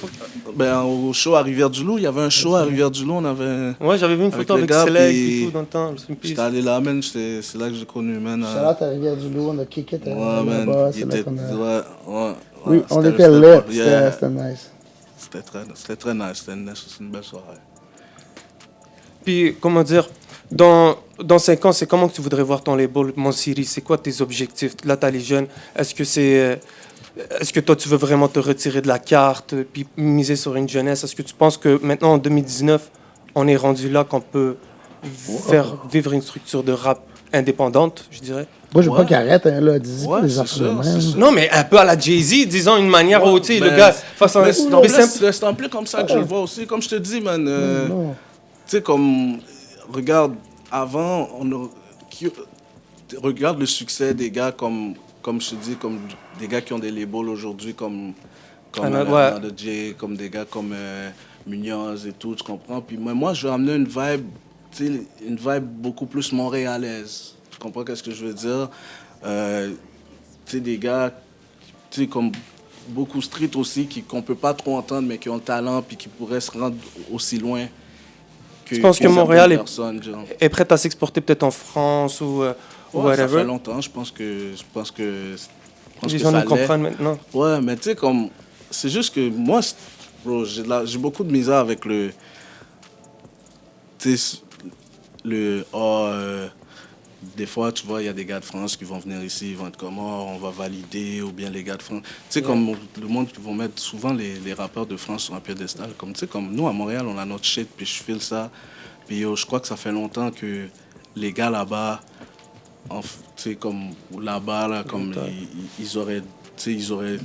Speaker 3: ben, au show à Rivière-du-Loup, il y avait un show à Rivière-du-Loup, on avait...
Speaker 1: Ouais, j'avais vu une
Speaker 3: Avec
Speaker 1: photo
Speaker 3: le
Speaker 1: avec
Speaker 3: gars,
Speaker 1: Select
Speaker 3: puis
Speaker 1: et tout dans le temps. Rest in peace.
Speaker 3: J'étais allé là, man, c'est là que j'ai connu, man.
Speaker 2: Charlotte à Rivière-du-Loup, on a kické
Speaker 3: Ouais, man,
Speaker 2: là-bas.
Speaker 3: il
Speaker 2: C'est là
Speaker 3: était...
Speaker 2: qu'on a...
Speaker 3: Ouais,
Speaker 2: Oui, on
Speaker 3: c'était-
Speaker 2: était
Speaker 3: c'était
Speaker 2: lit.
Speaker 3: pas- yeah.
Speaker 2: C'était nice.
Speaker 3: C'était très nice, c'était une belle soirée.
Speaker 1: Puis, comment dire, dans 5 ans, c'est comment que tu voudrais voir ton label, Mon City? C'est quoi tes objectifs? Là, t'as les jeunes. Est-ce que toi, tu veux vraiment te retirer de la carte puis miser sur une jeunesse? Est-ce que tu penses que maintenant, en 2019, on est rendu là qu'on peut faire vivre une structure de rap indépendante, je dirais?
Speaker 2: Moi, je veux
Speaker 3: Ouais.
Speaker 2: pas qu'il arrête, hein, là. Dis
Speaker 3: Ouais,
Speaker 2: pas des
Speaker 3: c'est
Speaker 2: affaires
Speaker 3: sûr,
Speaker 2: de
Speaker 3: c'est
Speaker 2: même.
Speaker 3: sûr.
Speaker 1: Non, mais un peu à la Jay-Z, disons une manière où, tu sais, le
Speaker 3: Ben,
Speaker 1: gars fasse un...
Speaker 3: Mais
Speaker 1: mais c'est-
Speaker 3: c'est un peu comme ça que je le vois aussi. Comme je te dis, man,
Speaker 2: Non.
Speaker 3: tu sais, comme, regarde, avant, regarde le succès des gars comme je te dis, comme des gars qui ont des labels aujourd'hui, comme
Speaker 1: Another- ouais.
Speaker 3: Another J, comme des gars comme Munoz et tout, tu comprends? Puis moi, je veux amener une vibe, tu sais, une vibe beaucoup plus montréalaise. Tu comprends qu'est-ce que je veux dire? Tu sais, des gars, tu sais, comme beaucoup street aussi, qu'on peut pas trop entendre, mais qui ont le talent, puis qui pourraient se rendre aussi loin que
Speaker 1: Tu penses que
Speaker 3: certaines
Speaker 1: Montréal est-
Speaker 3: personnes, genre.
Speaker 1: est prête à s'exporter peut-être en France ou
Speaker 3: Ouais, ça
Speaker 1: whatever?
Speaker 3: fait longtemps, je pense que
Speaker 1: Les gens
Speaker 3: ça
Speaker 1: nous comprennent maintenant.
Speaker 3: Ouais, mais tu sais, comme, c'est juste que moi, bro, j'ai beaucoup de misère avec tu sais, des fois, tu vois, il y a des gars de France qui vont venir ici, ils vont être comme, oh, on va valider, ou bien les gars de France. Tu sais, comme le monde qui vont mettre souvent les rappeurs de France sur un piédestal. Comme, tu sais, comme nous, à Montréal, on a notre shit, puis je file ça. Puis yo, je crois que ça fait longtemps que les gars là-bas, tu sais, comme là-bas, là, comme ils auraient, tu sais, ils auraient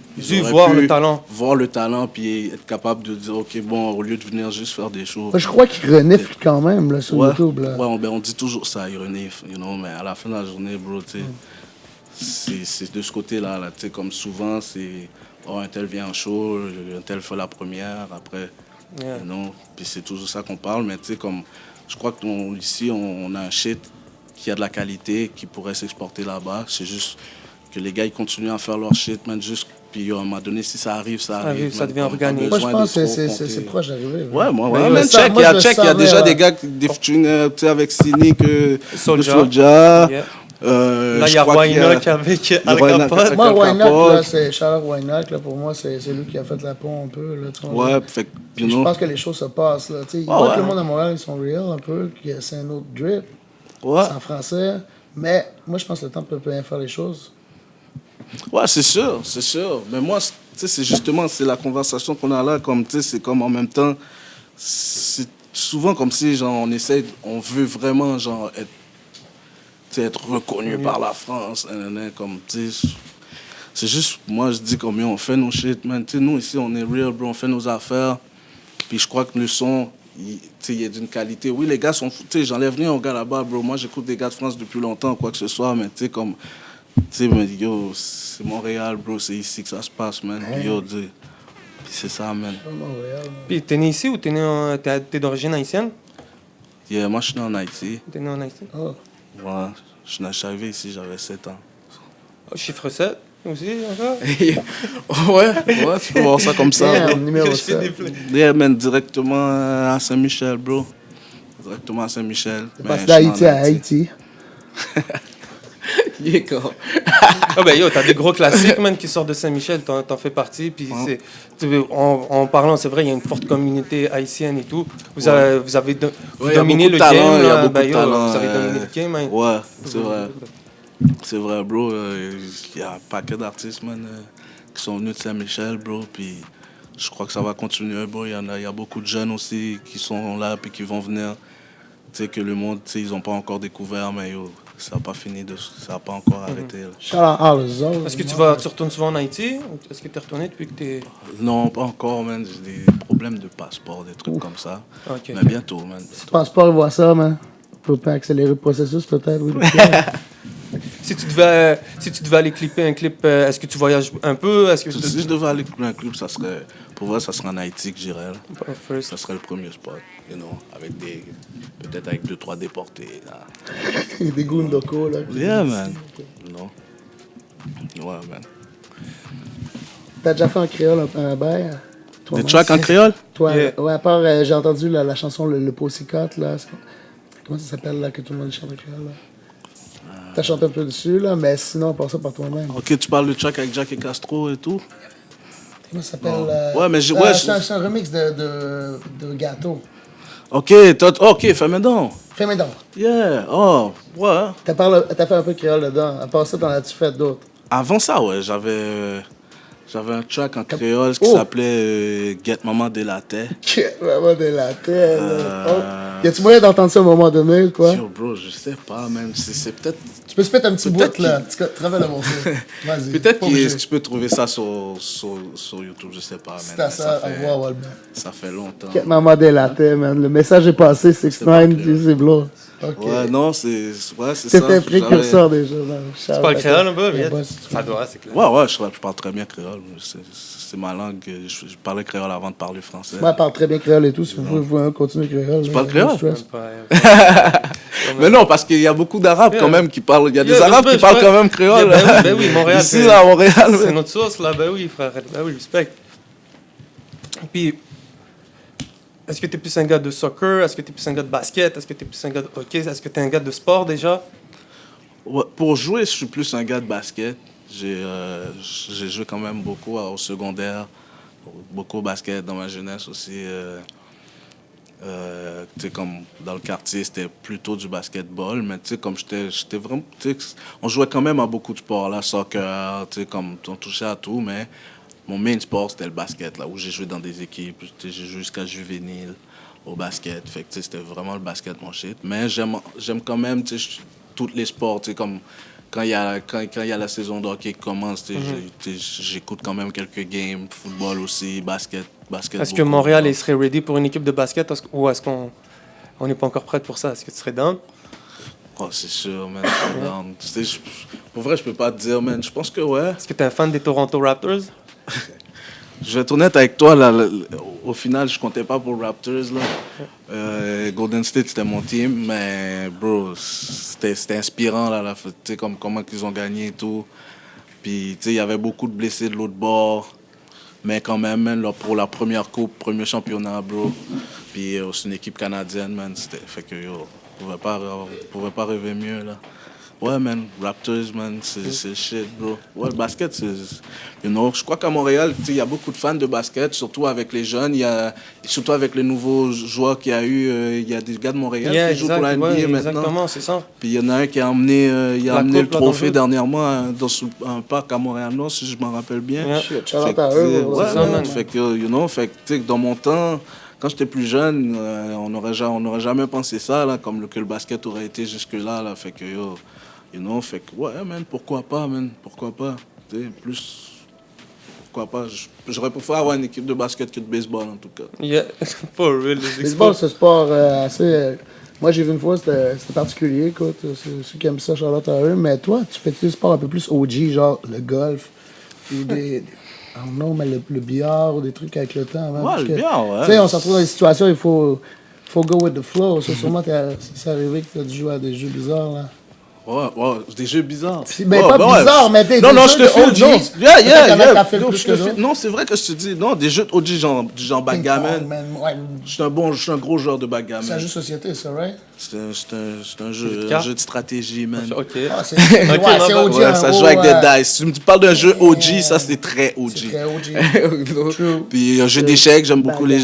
Speaker 1: voir
Speaker 3: pu
Speaker 1: le talent.
Speaker 3: voir le talent, puis être capable de dire, OK, bon, au lieu de venir juste faire des shows.
Speaker 2: Moi, je crois qu'il renifle quand même, là, sur
Speaker 3: Ouais,
Speaker 2: YouTube, là.
Speaker 3: ouais, on dit toujours ça, ironif, you know, mais à la fin de la journée, bro, tu sais, c'est de ce côté-là, là, tu sais, comme souvent, c'est, oh, un tel vient en show, un tel fait la première, après,
Speaker 1: Yeah.
Speaker 3: you know, puis c'est toujours ça qu'on parle, mais tu sais, comme, je crois qu'ici, on a un shit qui a de la qualité, qui pourrait s'exporter là-bas, c'est juste que les gars, ils continuent à faire leur shit, man, juste, puis à un moment donné, si ça arrive, ça arrive.
Speaker 1: ça
Speaker 3: man,
Speaker 1: devient
Speaker 3: comme, pas
Speaker 1: organique.
Speaker 2: Moi, je
Speaker 3: besoin
Speaker 2: pense
Speaker 3: de
Speaker 2: que
Speaker 3: trop
Speaker 2: c'est
Speaker 3: compter.
Speaker 2: proche d'arriver.
Speaker 3: Ouais, moi, ouais,
Speaker 2: Mais
Speaker 3: man,
Speaker 2: je
Speaker 3: check,
Speaker 2: moi,
Speaker 3: il y a
Speaker 2: je
Speaker 3: check, il y a
Speaker 2: savais,
Speaker 3: déjà
Speaker 2: là.
Speaker 3: des gars, des featuring, tu sais, avec Cynic, de
Speaker 1: Soulja.
Speaker 3: Soulja.
Speaker 1: Yeah.
Speaker 3: Là,
Speaker 1: Là, il y a Waynock avec Al
Speaker 3: Waynock
Speaker 1: Capote.
Speaker 3: avec
Speaker 2: Moi,
Speaker 3: Al
Speaker 2: Waynock,
Speaker 3: Capote.
Speaker 2: là, c'est Charles Waynock, là, pour moi, c'est lui qui a fait la pont un peu, là, tu vois.
Speaker 3: Ouais, fait que, you
Speaker 2: Je
Speaker 3: know.
Speaker 2: pense que les choses se passent, là, tu sais. Il
Speaker 3: Ah
Speaker 2: voit
Speaker 3: ouais.
Speaker 2: que le monde à Montréal, ils sont real un peu, que c'est un autre drip,
Speaker 3: Ouais,
Speaker 2: c'est en français, mais moi, je pense que le temps peut bien faire les choses.
Speaker 3: ouais, c'est sûr, c'est sûr. Mais moi, tu sais, c'est justement, c'est la conversation qu'on a là, comme, tu sais, c'est comme en même temps, c'est souvent comme si, genre, on veut vraiment, genre, être, tu sais, être reconnu par la France, comme, tu sais. C'est juste, moi, je dis comme, yo, on fait nos shit, man. Tu sais, nous, ici, on est real, bro, on fait nos affaires. Puis je crois que le son, tu sais, il est d'une qualité. Oui, les gars sont fous. Tu sais, j'enlève rien aux gars là-bas, bro. Moi, j'écoute des gars de France depuis longtemps, quoi que ce soit, mais tu sais, comme, tu sais, mais yo, c'est Montréal, bro, c'est ici que ça se passe, man. Yo, tu sais. Puis c'est ça, man.
Speaker 2: Pas Montréal, mais-
Speaker 1: Puis t'es né ici ou t'es d'origine haïtienne?
Speaker 3: Yeah, moi, je suis né en Haïti.
Speaker 1: T'es né en Haïti?
Speaker 2: Oh.
Speaker 3: Ouais, je suis arrivé ici, j'avais 7 ans.
Speaker 1: Oh, chiffre 7 aussi, encore?
Speaker 3: ouais, tu peux voir ça comme ça,
Speaker 2: Yeah,
Speaker 3: bro.
Speaker 2: numéro
Speaker 1: Je fais
Speaker 2: 7.
Speaker 1: des plays.
Speaker 3: Yeah, man, directement à Saint-Michel, bro. Directement à Saint-Michel.
Speaker 2: C'est
Speaker 3: Mais
Speaker 2: passé
Speaker 3: je suis en
Speaker 2: d'Haïti à Haïti.
Speaker 3: Il est con.
Speaker 1: Ah ben yo, t'as des gros classiques, man, qui sortent de Saint-Michel, t'en fais partie. Puis en parlant, c'est vrai, il y a une forte communauté haïtienne et tout. Vous avez vous
Speaker 3: Ouais,
Speaker 1: dominez le
Speaker 3: talent,
Speaker 1: game,
Speaker 3: il y a
Speaker 1: là.
Speaker 3: beaucoup
Speaker 1: Ben
Speaker 3: de
Speaker 1: yo,
Speaker 3: talent.
Speaker 1: vous avez dominé le game, man.
Speaker 3: Ouais, c'est vrai. C'est vrai, bro. Il y a un paquet d'artistes, man, qui sont venus de Saint-Michel, bro. Puis je crois que ça va continuer, bro. Il y a beaucoup de jeunes aussi qui sont là puis qui vont venir. Tu sais, que le monde, tu sais, ils n'ont pas encore découvert, mais yo, ça n'a pas fini, ça n'a pas encore arrêté. Là.
Speaker 2: Shout out all the autres.
Speaker 1: Est-ce que tu retournes souvent en Haïti? Ou est-ce que tu es retourné depuis que t'es...
Speaker 3: Non, pas encore, man. J'ai des problèmes de passeport, des trucs comme ça.
Speaker 1: Ok,
Speaker 3: Mais
Speaker 1: ok.
Speaker 3: bientôt, man.
Speaker 2: Si passeport, il voit ça, man. Peut pas accélérer le processus, peut-être, oui.
Speaker 1: Si tu devais aller clipper un clip, est-ce que tu voyages un peu? Est-ce que
Speaker 3: Si je devais aller couper un club, ça serait, pour vrai, ça serait en Haïti que j'irais. Là.
Speaker 1: First.
Speaker 3: Ça serait le premier spot, you know, avec peut-être avec 2-3 déportés. Là.
Speaker 2: Des Gundoko, là.
Speaker 3: Yeah, man. Non. Ouais, man.
Speaker 2: T'as déjà fait en créole un bail?
Speaker 3: Des tracks en créole?
Speaker 2: Toi,
Speaker 1: Yeah.
Speaker 2: ouais, à part, j'ai entendu la chanson Le Pussycat, là. Comment ça s'appelle, là, que tout le monde chante en créole, là? T'as chanté un peu dessus, là, mais sinon, par ça par toi-même.
Speaker 3: Ok, tu parles de track avec Jack et Castro et tout?
Speaker 2: Comment ça s'appelle?
Speaker 3: Ouais, mais
Speaker 2: c'est un remix de Gâteau.
Speaker 3: Ok, ok, fais-moi donc.
Speaker 2: Fais-moi donc.
Speaker 3: Yeah, oh, ouais.
Speaker 2: T'as fait un peu de créole dedans. À part ça, t'en as-tu fait d'autres?
Speaker 3: Avant ça, ouais, j'avais un track en créole qui
Speaker 2: Oh.
Speaker 3: s'appelait Get Maman de la Terre.
Speaker 2: Vraiment de la tête. Y a-tu moyen d'entendre ça à un moment donné, quoi?
Speaker 3: Yo, bro, je sais pas, man. C'est peut-être.
Speaker 2: Tu peux se mettre un petit bout,
Speaker 3: Peut-être
Speaker 2: là. Tu travailles le morceau. Vas-y.
Speaker 3: Peut-être
Speaker 2: Pas obligé.
Speaker 3: que tu peux trouver ça sur YouTube, je sais pas,
Speaker 2: Si
Speaker 3: man.
Speaker 2: t'as ça, au revoir, Walbert.
Speaker 3: Ça fait longtemps.
Speaker 2: Maman délatait, man. Le message est passé, 6ix9ine, c'est blanc. Ok.
Speaker 3: Ouais, non, c'est ça.
Speaker 2: C'était précurseur déjà.
Speaker 1: Tu parles créole un peu?
Speaker 2: Yeah,
Speaker 1: Viens.
Speaker 2: boss.
Speaker 1: Ça doit, c'est clair.
Speaker 3: Ouais, je parle très bien créole. C'est ma langue. Je parlais créole avant de parler français.
Speaker 2: Moi, je parle très bien créole et tout. Si vous voulez continuer créole. Tu
Speaker 3: parles créole?
Speaker 1: Ouais.
Speaker 3: Mais non, parce qu'il y a beaucoup d'Arabes
Speaker 1: Yeah.
Speaker 3: quand même qui parlent. Il y a des
Speaker 1: Yeah,
Speaker 3: Arabes qui parlent quand même créole.
Speaker 1: Ben oui, Montréal.
Speaker 3: Ici, là, à Montréal.
Speaker 1: C'est
Speaker 3: ouais.
Speaker 1: notre source, là. Ben oui, frère. Ben oui, respect. Puis, est-ce que tu es plus un gars de soccer? Est-ce que tu es plus un gars de basket? Est-ce que tu es plus un gars de hockey? Est-ce que tu es un gars de sport déjà?
Speaker 3: Ouais, pour jouer, je suis plus un gars de basket. J'ai joué quand même beaucoup au secondaire, beaucoup au basket dans ma jeunesse aussi. Tu sais, comme dans le quartier, c'était plutôt du basketball, mais tu sais, comme j'étais vraiment. Tu sais, on jouait quand même à beaucoup de sports, là, soccer, tu sais, comme on touchait à tout, mais mon main sport, c'était le basket, là, où j'ai joué dans des équipes. Tu sais, j'ai joué jusqu'à juvénile au basket. Fait que, tu sais, c'était vraiment le basket, mon shit. Mais j'aime quand même, tu sais, tous les sports, tu sais, comme quand il y a la saison de hockey qui commence, tu sais, j'écoute quand même quelques games, football aussi, basket
Speaker 1: Est-ce que
Speaker 3: beaucoup.
Speaker 1: Montréal il serait ready pour une équipe de basket ou est-ce qu'on n'est pas encore prêt pour ça? Est-ce que tu serais down?
Speaker 3: Oh, c'est sûr, man. je suis down. Tu sais, pour vrai, je peux pas te dire, man. Je pense que ouais.
Speaker 1: Est-ce que tu es un fan des Toronto Raptors?
Speaker 3: Je vais être honnête avec toi, là, au final, je comptais pas pour Raptors, là. Golden State, c'était mon team, mais, bro, c'était inspirant, là, tu sais, comme comment ils ont gagné et tout. Puis, tu sais, il y avait beaucoup de blessés de l'autre bord, mais quand même, man, là, pour la première coupe, premier championnat, bro. Puis, c'est une équipe canadienne, man, fait que, yo, on pouvait pas rêver mieux, là. Ouais, man, Raptors, man, c'est shit, bro. Ouais, le basket, c'est... You know, je crois qu'à Montréal, il y a beaucoup de fans de basket, surtout avec les jeunes. Surtout avec les nouveaux joueurs qu'il y a eu. Il y a des gars de Montréal qui jouent pour la NBA maintenant.
Speaker 1: Exactement, c'est ça.
Speaker 3: Puis il y en a un qui a amené, le
Speaker 1: coupe, là,
Speaker 3: trophée
Speaker 1: dans
Speaker 3: dernièrement dans un parc à Montréal-Nord, si je m'en rappelle bien.
Speaker 1: Yeah.
Speaker 2: Shit,
Speaker 3: Fait
Speaker 2: shout out
Speaker 3: que,
Speaker 2: à eux.
Speaker 3: ouais,
Speaker 1: c'est ça,
Speaker 3: man.
Speaker 1: man.
Speaker 3: Fait que, you know, fait que, tu sais, dans mon temps, quand j'étais plus jeune, on n'aurait jamais pensé ça, là, comme que le basket aurait été jusque-là, là. Fait que, yo, you know, fait que, ouais, man, pourquoi pas, man, pourquoi pas. Tu sais, plus, pourquoi pas. J'aurais préféré avoir une équipe de basket que de baseball, en tout cas.
Speaker 1: Yeah, for real.
Speaker 2: Le baseball, c'est un sport assez. Moi, j'ai vu une fois, c'était particulier, écoute. Ceux qui aiment ça, Charlotte à eux. Mais toi, tu fais des sports un peu plus OG, genre le golf, ou I don't know, mais le billard, ou des trucs avec le temps.
Speaker 3: Ouais, le billard, ouais.
Speaker 2: Tu sais, on se retrouve dans des situations, il faut go with the flow. Ça, sûrement, c'est arrivé que tu as dû jouer à des jeux bizarres, là.
Speaker 3: Ouais, des jeux bizarres.
Speaker 2: Mais pas bizarre, mais des
Speaker 3: non,
Speaker 2: jeux
Speaker 3: je te
Speaker 2: de
Speaker 3: file,
Speaker 2: OG.
Speaker 3: non.
Speaker 2: Non,
Speaker 3: Je te file. Non, c'est vrai que je te dis, non, des jeux de OG, genre backgammon.
Speaker 2: Ouais,
Speaker 3: Je suis un gros joueur de backgammon.
Speaker 2: c'est un jeu de société, ça, right?
Speaker 3: C'est un jeu de stratégie, man.
Speaker 1: Ok.
Speaker 2: Ah, c'est OG.
Speaker 3: Ouais,
Speaker 2: en
Speaker 3: ça
Speaker 2: gros,
Speaker 3: joue avec des dice. Si tu me parles d'un jeu OG, ça c'est très OG.
Speaker 2: C'est très OG. True.
Speaker 3: Puis un jeu d'échecs, j'aime quand même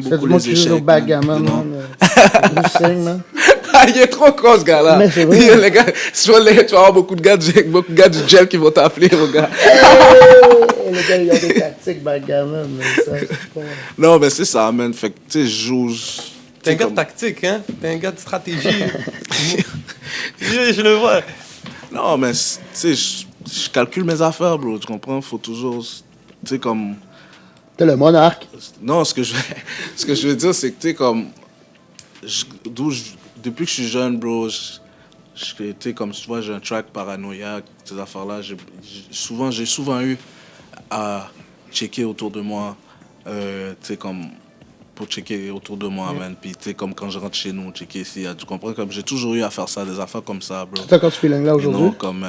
Speaker 2: C'est
Speaker 3: beaucoup
Speaker 2: du monde
Speaker 3: les
Speaker 2: qui joue au
Speaker 3: échecs.
Speaker 2: backgammon,
Speaker 3: man, you know.
Speaker 2: man. You sing, man.
Speaker 3: Il est trop con ce gars-là.
Speaker 2: Mais c'est vrai.
Speaker 3: Les gars, tu vas avoir beaucoup de gars du gel qui vont t'appeler, mon gars.
Speaker 2: Hey, les gars, ils ont des tactiques backgammon, mais ça, c'est pas...
Speaker 3: Non, mais c'est ça, man. Fait que, tu sais, je joue.
Speaker 1: T'es un gars de tactique, hein? T'es un gars de stratégie. je le vois.
Speaker 3: Non, mais, tu sais, je calcule mes affaires, bro. Tu comprends? Faut toujours. Tu sais, comme.
Speaker 2: T'es le monarque.
Speaker 3: Non, ce que je veux dire, c'est que, tu sais, comme. Depuis que je suis jeune, bro, tu sais, comme tu vois, j'ai un track paranoïaque, ces affaires-là. J'ai souvent eu à checker autour de moi, tu sais, comme pour checker autour de moi, man. Puis, tu sais, comme quand je rentre chez nous, checker ici, tu comprends? Comme j'ai toujours eu à faire ça, des affaires comme ça, bro.
Speaker 2: T'as encore ce feeling-là aujourd'hui?
Speaker 3: Non, comme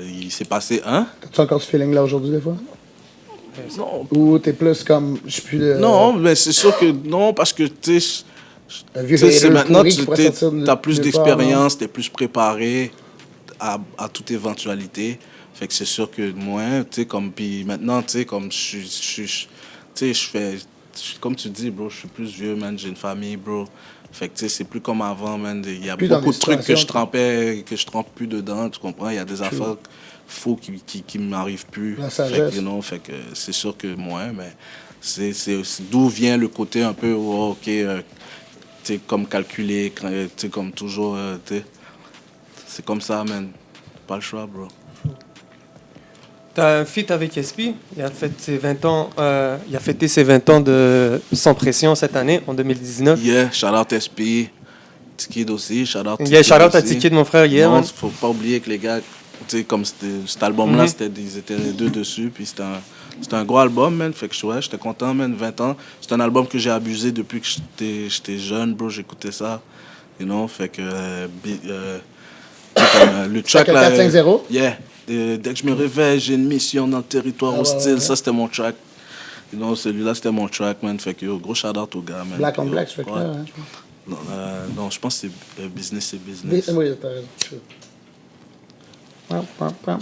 Speaker 3: il s'est passé, hein?
Speaker 2: T'as encore ce feeling-là aujourd'hui, des fois?
Speaker 3: Non,
Speaker 2: Ou t'es plus comme, je suis plus de...
Speaker 3: non, mais c'est sûr que non, parce que, tu sais,
Speaker 2: un vieux
Speaker 3: tu sais, c'est
Speaker 2: hater
Speaker 3: maintenant,
Speaker 2: pourri qui pourrait sortir de
Speaker 3: tu as plus
Speaker 2: nulle part,
Speaker 3: d'expérience, tu es plus préparé à toute éventualité. Fait que c'est sûr que moi, tu sais, comme, puis maintenant, tu sais, comme tu sais, comme tu dis, bro, je suis plus vieux, man, j'ai une famille, bro. Fait que, tu sais, c'est plus comme avant, man. Il y a
Speaker 2: Plus dans
Speaker 3: beaucoup
Speaker 2: des
Speaker 3: de trucs que
Speaker 2: situations,
Speaker 3: je trempe plus dedans, tu comprends? Il y a des affaires faux qui m'arrivent plus.
Speaker 2: La
Speaker 3: Fait
Speaker 2: sagesse.
Speaker 3: que, fait que c'est sûr que moi, mais c'est d'où vient le côté un peu, oh, OK, tu sais, comme calculer, tu sais, comme toujours, tu sais. C'est comme ça, man. Pas le choix, bro.
Speaker 1: T'as un feat avec SP. Il a fait ses 20 ans. Il a fêté ses 20 ans de Sans Pression cette année, en 2019.
Speaker 3: Yeah, shout out SP. Tikid aussi, shout out
Speaker 1: Il y a shout out à
Speaker 3: aussi.
Speaker 1: Tikid, mon frère, hier.
Speaker 3: Non,
Speaker 1: man.
Speaker 3: faut pas oublier que les gars, tu sais, comme cet album-là,
Speaker 1: Mhm.
Speaker 3: ils étaient les deux dessus, puis c'était un gros album, man. Fait que ouais, j'étais content, man, 20 ans. C'est un album que j'ai abusé depuis que j'étais jeune, bro, j'écoutais ça. You know, fait que, le track là.
Speaker 2: 4-5-0?
Speaker 3: Yeah. Dès que je me réveille, j'ai une mission dans le territoire
Speaker 2: Ah,
Speaker 3: hostile.
Speaker 2: ouais.
Speaker 3: Ça, c'était mon track. You know, celui-là, c'était mon track, man. Fait que, gros shout-out aux gars, man.
Speaker 2: Black on
Speaker 3: Yo,
Speaker 2: Black, ce truc-là,
Speaker 3: ouais.
Speaker 2: hein, je pense.
Speaker 3: Non, je pense que c'est Business, c'est Business.
Speaker 2: Oui, t'as raison.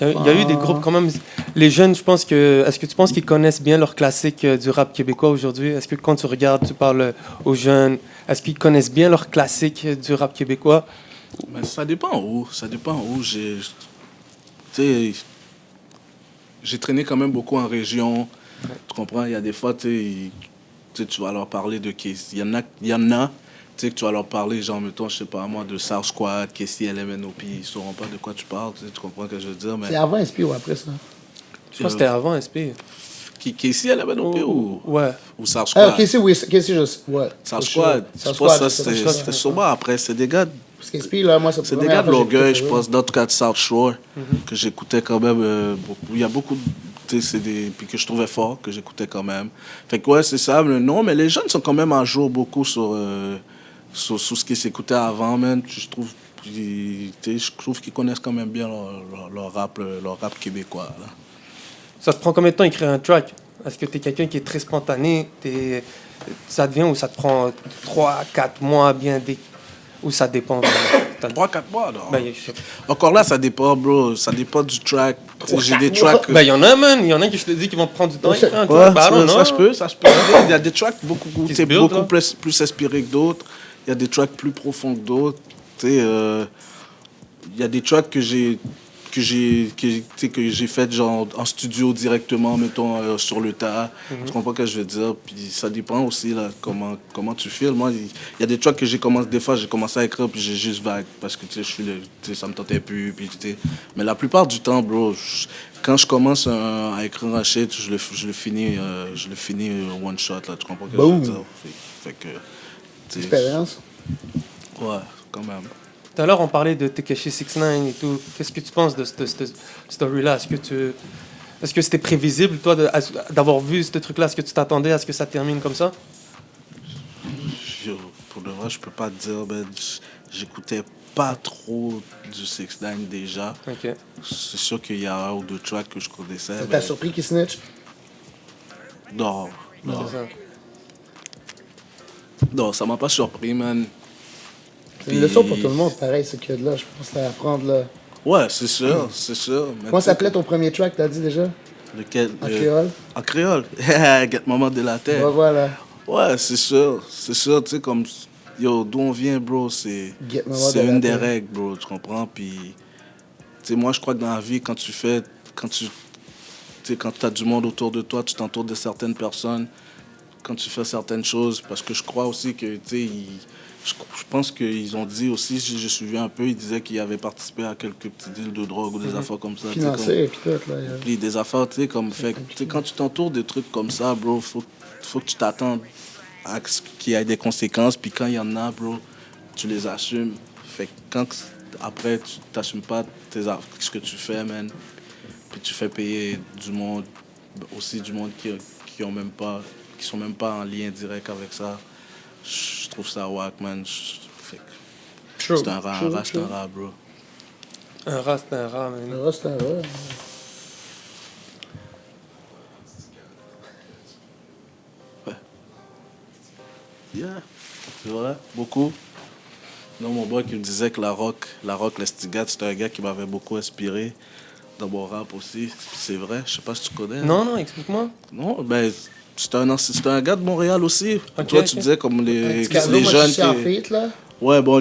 Speaker 1: Il y a eu des groupes quand même. Les jeunes, je pense que. Est-ce que tu penses qu'ils connaissent bien leurs classiques du rap québécois aujourd'hui? Est-ce que quand tu regardes, tu parles aux jeunes, est-ce qu'ils connaissent bien leurs classiques du rap québécois?
Speaker 3: Mais ça dépend où. Ça dépend où. Tu sais, j'ai traîné quand même beaucoup en région. Tu comprends? Il y a des fois, tu sais, tu vas leur parler de Casey. Il y en a, tu sais, que tu vas leur parler, genre, mettons, je sais pas moi, de South Squad, Casey, LMNOP. Ils sauront pas de quoi tu parles. Tu comprends ce que je veux dire? Mais
Speaker 2: C'est avant SP ou après ça?
Speaker 1: Je pense que c'était avant SP.
Speaker 3: Casey, LMNOP
Speaker 1: Ouais.
Speaker 3: ou South Squad?
Speaker 2: Ah, Casey, oui, Casey, je sais. Ouais.
Speaker 3: South Squad. Je pense que ça, c'était sûrement après. C'est des gars.
Speaker 2: Parce qu'SP, là, moi,
Speaker 3: C'est des gars de Longueuil, je pense, dans tout cas de South Shore, que j'écoutais quand même beaucoup. Il y a beaucoup, tu sais, puis que je trouvais fort, que j'écoutais quand même. Fait que ouais, c'est ça. Non, mais les jeunes sont quand même à jour beaucoup sur ce qui s'écoutait avant, man. Je trouve, je trouve qu'ils connaissent quand même bien leur rap québécois, là.
Speaker 1: Ça te prend combien de temps d'écrire un track? Est-ce que tu es quelqu'un qui est très spontané? Ça devient ou ça te prend 3-4 mois bien ou ça dépend vraiment?
Speaker 3: 3-4 mois, non?
Speaker 1: Ben, je sais pas.
Speaker 3: Encore là, ça dépend, bro. Ça dépend du track. Tu sais, j'ai des tracks.
Speaker 1: Ben, il y en a, man. Il y en a qui je te dis qui vont te prendre du temps à écrire un
Speaker 3: Ouais,
Speaker 1: track. Ben, non,
Speaker 3: ça se peut. Il y a des tracks beaucoup
Speaker 1: Qui se build, là.
Speaker 3: plus inspirés que d'autres. Il y a des tracks plus profonds que d'autres. Tu sais, il y a des tracks que j'ai fait genre en studio directement, mettons, sur le tas. Tu comprends ce que je veux dire? Puis ça dépend aussi là, comment tu filmes. Moi, il y a des tracks que des fois j'ai commencé à écrire puis j'ai juste vague parce que tu sais, ça me tentait plus. Puis, tu sais. Mais la plupart du temps, bro, quand je commence à écrire un shit, je le finis one shot là. Tu comprends ce que je veux dire? Fait que, tu sais,
Speaker 2: Expérience.
Speaker 3: ouais, quand même.
Speaker 1: Tout à l'heure, on parlait de Tekashi 69 et tout. Qu'est-ce que tu penses de cette story-là? Est-ce que c'était prévisible, toi, d'avoir vu ce truc-là? Est-ce que tu t'attendais à ce que ça termine comme ça?
Speaker 3: Pour de vrai, je peux pas te dire, ben, j'écoutais pas trop du 6ix9ine déjà.
Speaker 1: Ok.
Speaker 3: C'est sûr qu'il y a un ou deux tracks que je connaissais.
Speaker 2: Ça t'a surpris qu'il snitch?
Speaker 3: Non, non.
Speaker 1: C'est ça.
Speaker 3: Non, ça m'a pas surpris, man.
Speaker 2: C'est une leçon pour tout le monde, pareil, ce que là, je pense, à apprendre là.
Speaker 3: Ouais, c'est sûr, c'est sûr. Mais
Speaker 2: Comment
Speaker 3: tu sais,
Speaker 2: s'appelait ton premier track, t'as dit déjà?
Speaker 3: lequel,
Speaker 2: En créole?
Speaker 3: En créole. Get Maman de la terre.
Speaker 2: Ouais, voilà.
Speaker 3: Ouais, c'est sûr, tu sais, comme, yo, d'où on vient, bro, c'est
Speaker 2: Get Maman de la
Speaker 3: une des
Speaker 2: terre.
Speaker 3: règles, bro, tu comprends? Puis, tu sais, moi, je crois que dans la vie, quand tu as du monde autour de toi, tu t'entoures de certaines personnes, quand tu fais certaines choses, parce que je crois aussi que, tu sais, je pense qu'ils ont dit aussi, si j'ai suivi un peu, ils disaient qu'ils avaient participé à quelques petits deals de drogue ou des affaires comme ça. tu sais,
Speaker 2: Financé et puis tout, là.
Speaker 3: puis des affaires, tu sais, comme fait. Tu sais, quand tu t'entoures de trucs comme ça, bro, faut que tu t'attendes à ce qu'il y ait des conséquences. Puis quand il y en a, bro, tu les assumes. Fait que quand après, tu t'assumes pas ce que tu fais, man. Puis tu fais payer du monde, aussi du monde qui ont même pas, qui sont même pas en lien direct avec ça. Je trouve ça wack, man. Fait que c'est un rat, c'est un rat, bro.
Speaker 1: Un rat, c'est un rat, man.
Speaker 2: Le reste, c'est un rat.
Speaker 3: Yeah, c'est vrai, beaucoup. Non, mon boy qui me disait que la rock Lestigate, c'était un gars qui m'avait beaucoup inspiré dans mon rap aussi. C'est vrai, je sais pas si tu connais.
Speaker 1: Non, non, explique-moi.
Speaker 3: Non, ben, c'était un gars de Montréal aussi.
Speaker 1: Ok,
Speaker 3: Toi,
Speaker 1: ok.
Speaker 3: tu disais comme
Speaker 2: Un
Speaker 3: les
Speaker 2: petit cadeau, moi,
Speaker 3: jeunes
Speaker 2: je suis en
Speaker 3: qui...
Speaker 2: feat, là.
Speaker 3: Ouais, bon,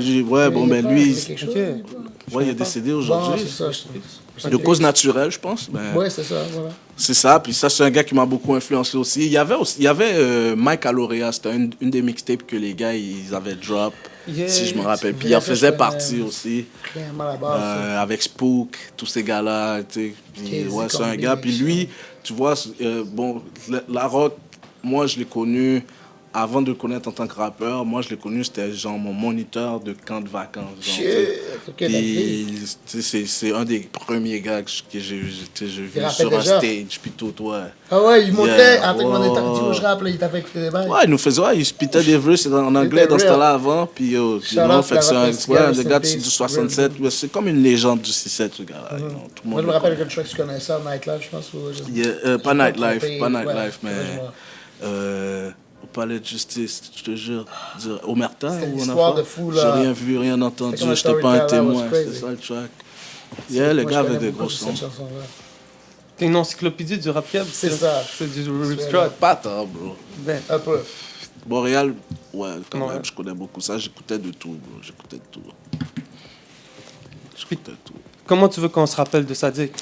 Speaker 3: ben lui,
Speaker 2: Il y a quelque chose,
Speaker 1: Ok.
Speaker 2: il y a pas.
Speaker 3: ouais, il est décédé
Speaker 2: Bon,
Speaker 3: aujourd'hui.
Speaker 2: c'est ça.
Speaker 3: De cause naturelle, je pense. Ben,
Speaker 2: Ouais, c'est ça, voilà.
Speaker 3: c'est ça, puis ça, c'est un gars qui m'a beaucoup influencé aussi. Il y avait Mike Alorea, c'était une des mixtapes que les gars, ils avaient drop,
Speaker 1: Yeah.
Speaker 3: si je me rappelle. Puis il
Speaker 2: Yeah,
Speaker 3: en
Speaker 2: ça, je
Speaker 3: faisait
Speaker 2: connais.
Speaker 3: partie aussi,
Speaker 2: Clairement, la base, ça.
Speaker 3: avec Spook, tous ces gars-là, tu sais. Puis,
Speaker 2: Casey
Speaker 3: ouais, c'est un
Speaker 2: Combi,
Speaker 3: gars. Puis lui, tu vois, bon, la rock, moi, je l'ai connu, avant de le connaître en tant que rappeur, moi, je l'ai connu, c'était genre mon moniteur de camp de vacances. Genre,
Speaker 2: Shit,
Speaker 3: tu sais.
Speaker 2: ok, t'as pris.
Speaker 3: Puis, tu sais, c'est un des premiers gars que j'ai vu
Speaker 2: rappelle
Speaker 3: sur un
Speaker 2: déjà?
Speaker 3: stage, puis tout, ouais.
Speaker 2: Ah ouais, il montrait
Speaker 3: Yeah,
Speaker 2: en tant que mon
Speaker 3: ouais,
Speaker 2: état. Dis
Speaker 3: ouais.
Speaker 2: je rappe, là, il t'a fait écouter des bails.
Speaker 3: Ouais, il nous faisait, ouais, il spitait des verses en anglais dans ce
Speaker 2: real.
Speaker 3: temps-là avant, puis
Speaker 2: Shout out
Speaker 3: fait que c'est
Speaker 2: la
Speaker 3: un,
Speaker 2: rap
Speaker 3: ouais,
Speaker 2: Lestigate,
Speaker 3: le gars
Speaker 2: rest in
Speaker 3: du
Speaker 2: peace,
Speaker 3: 67,
Speaker 2: real.
Speaker 3: ouais, c'est comme une légende du 6-7, ce gars-là. you know, tout le
Speaker 2: Moi,
Speaker 3: monde
Speaker 2: je me
Speaker 3: le
Speaker 2: rappelle
Speaker 3: connaît.
Speaker 2: que track que tu connaissais ça, Nightlife, je pense. Ou,
Speaker 3: Pas Nightlife,
Speaker 2: trompé,
Speaker 3: pas
Speaker 2: ouais,
Speaker 3: Nightlife, mais
Speaker 2: ouais,
Speaker 3: au palais de justice, je te jure, Omerta
Speaker 2: C'était
Speaker 3: ou
Speaker 2: l'histoire
Speaker 3: on a
Speaker 2: de fou,
Speaker 3: J'ai
Speaker 2: là.
Speaker 3: rien vu, rien entendu,
Speaker 2: comme un
Speaker 3: j'étais pas un
Speaker 2: storyteller, was
Speaker 3: témoin,
Speaker 2: crazy.
Speaker 3: c'est ça le track. Yeah, le
Speaker 2: moi,
Speaker 3: gars
Speaker 2: je
Speaker 3: avait
Speaker 2: connais
Speaker 3: des
Speaker 2: beaucoup
Speaker 3: gros
Speaker 2: de
Speaker 3: sons.
Speaker 2: cette chanson-là.
Speaker 1: T'es une encyclopédie du rap keb.
Speaker 2: C'est ça.
Speaker 1: C'est du
Speaker 2: C'est
Speaker 1: Ripstrut.
Speaker 3: Pas tant, bro.
Speaker 1: Ben,
Speaker 2: Un peu.
Speaker 3: Montréal, ouais, quand
Speaker 1: Montréal.
Speaker 3: même, je connais beaucoup ça. J'écoutais de tout, bro. J'écoutais de tout. J'écoutais de tout.
Speaker 1: comment tu veux qu'on se rappelle de Sadik?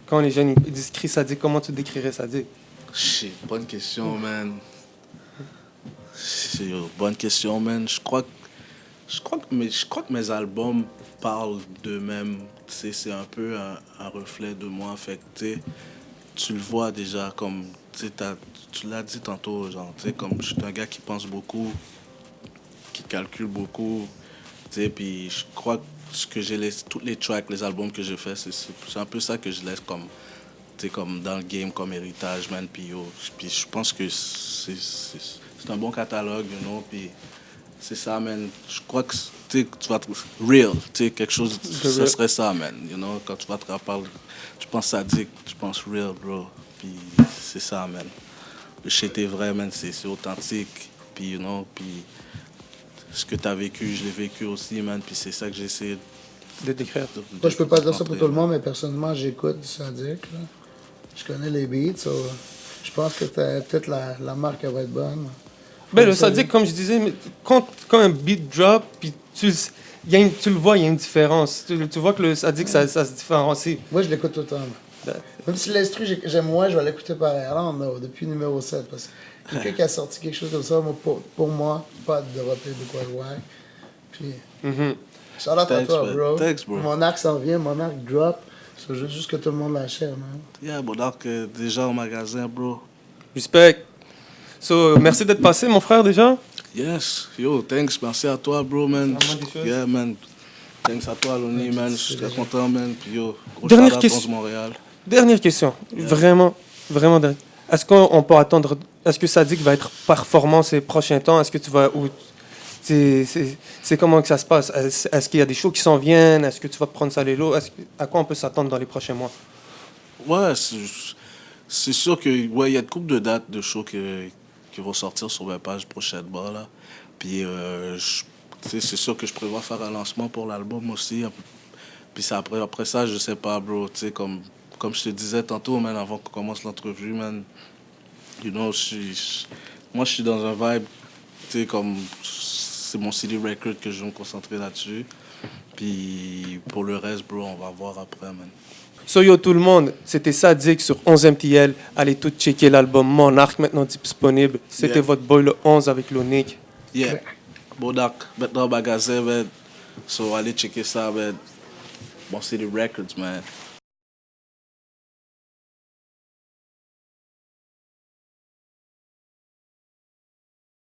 Speaker 1: Quand les jeunes ils disent Chris Sadik, comment tu décrirais Sadik?
Speaker 3: Shit, bonne question, man. Bonne question, man. Je crois que mes albums parlent d'eux-mêmes. Tu sais, c'est un peu un reflet de moi. Fait que, tu sais, tu le vois déjà comme... Tu sais, tu l'as dit tantôt, genre, tu sais, comme je suis un gars qui pense beaucoup, qui calcule beaucoup, tu sais, puis je crois que ce que j'ai laissé, tous les tracks, les albums que j'ai fait, c'est un peu ça que je laisse comme, tu sais, comme dans le game, comme héritage, man, puis je pense que c'est un bon catalogue, you know, puis c'est ça, man. Je crois que, tu sais, tu vas real, tu sais, quelque chose, ça serait ça, man, you know, quand tu vas te rappeler, tu penses Sadik, tu penses real, bro, puis c'est ça, man. Le shit est vrai, man, c'est authentique, puis, you know, puis ce que t'as vécu, je l'ai vécu aussi, man, puis c'est ça que j'essaie
Speaker 1: De décrire.
Speaker 2: Moi, je peux pas dire ça pour tout le monde, mais personnellement, j'écoute du Sadik, là. Je connais les beats, so, je pense que peut-être la marque elle va être bonne.
Speaker 1: Ben, le Sadik, comme je disais, mais quand un beat drop, puis tu le vois, il y a une différence. Tu vois que le Sadik, ça se différencie.
Speaker 2: Moi, je l'écoute tout le temps. Même si l'instru, j'aime moins, je vais l'écouter pareil. Alors, on a depuis numéro 7, parce que quelqu'un qui a sorti quelque chose comme ça, moi, pour moi, pas de repère de quoi ouais. Puis, shout out à
Speaker 3: Thanks,
Speaker 2: toi,
Speaker 3: man.
Speaker 2: bro.
Speaker 3: Thanks, bro.
Speaker 2: Mon arc s'en vient, mon arc drop. C'est juste que tout le monde l'achète, man.
Speaker 3: Yeah, bon, donc, déjà au magasin, bro.
Speaker 1: Respect. So, merci d'être passé, mon frère, déjà.
Speaker 3: Yes, yo, thanks, merci à toi, bro, man.
Speaker 1: C'est vraiment des choses.
Speaker 3: Yeah, man. Thanks à toi, Lonnie, man. Je suis très content, man. Puis yo, gros
Speaker 1: Dernière
Speaker 3: shout-out
Speaker 1: question.
Speaker 3: 11 Montréal.
Speaker 1: Dernière question. Vraiment dernière. Est-ce qu'on peut attendre... Est-ce que Sadik va être performant ces prochains temps? Est-ce que tu vas... C'est comment que ça se passe? Est-ce qu'il y a des shows qui s'en viennent? Est-ce que tu vas prendre ça les lots? À quoi on peut s'attendre dans les prochains mois?
Speaker 3: Ouais, c'est sûr que ouais, il y a une couple de dates de shows qui vont sortir sur ma page prochainement là. Puis tu sais, c'est sûr que je prévois faire un lancement pour l'album aussi. Puis ça, après ça, je sais pas, bro. Tu sais, comme je te disais tantôt, man, avant qu'on commence l'entrevue, man, you know, moi je suis dans un vibe, tu sais, comme c'est mon CD record que je vais me concentrer là-dessus. Puis pour le reste, bro, on va voir après, man.
Speaker 1: So yo tout le monde, c'était Sadik sur 11MTL. Allez tout checker l'album Monarch maintenant disponible. C'était
Speaker 3: Yeah.
Speaker 1: votre boy le 11 avec l'Onic.
Speaker 3: Yeah, Bodak, maintenant magasin, man. So allez checker ça, man. Bon, CD Records, man.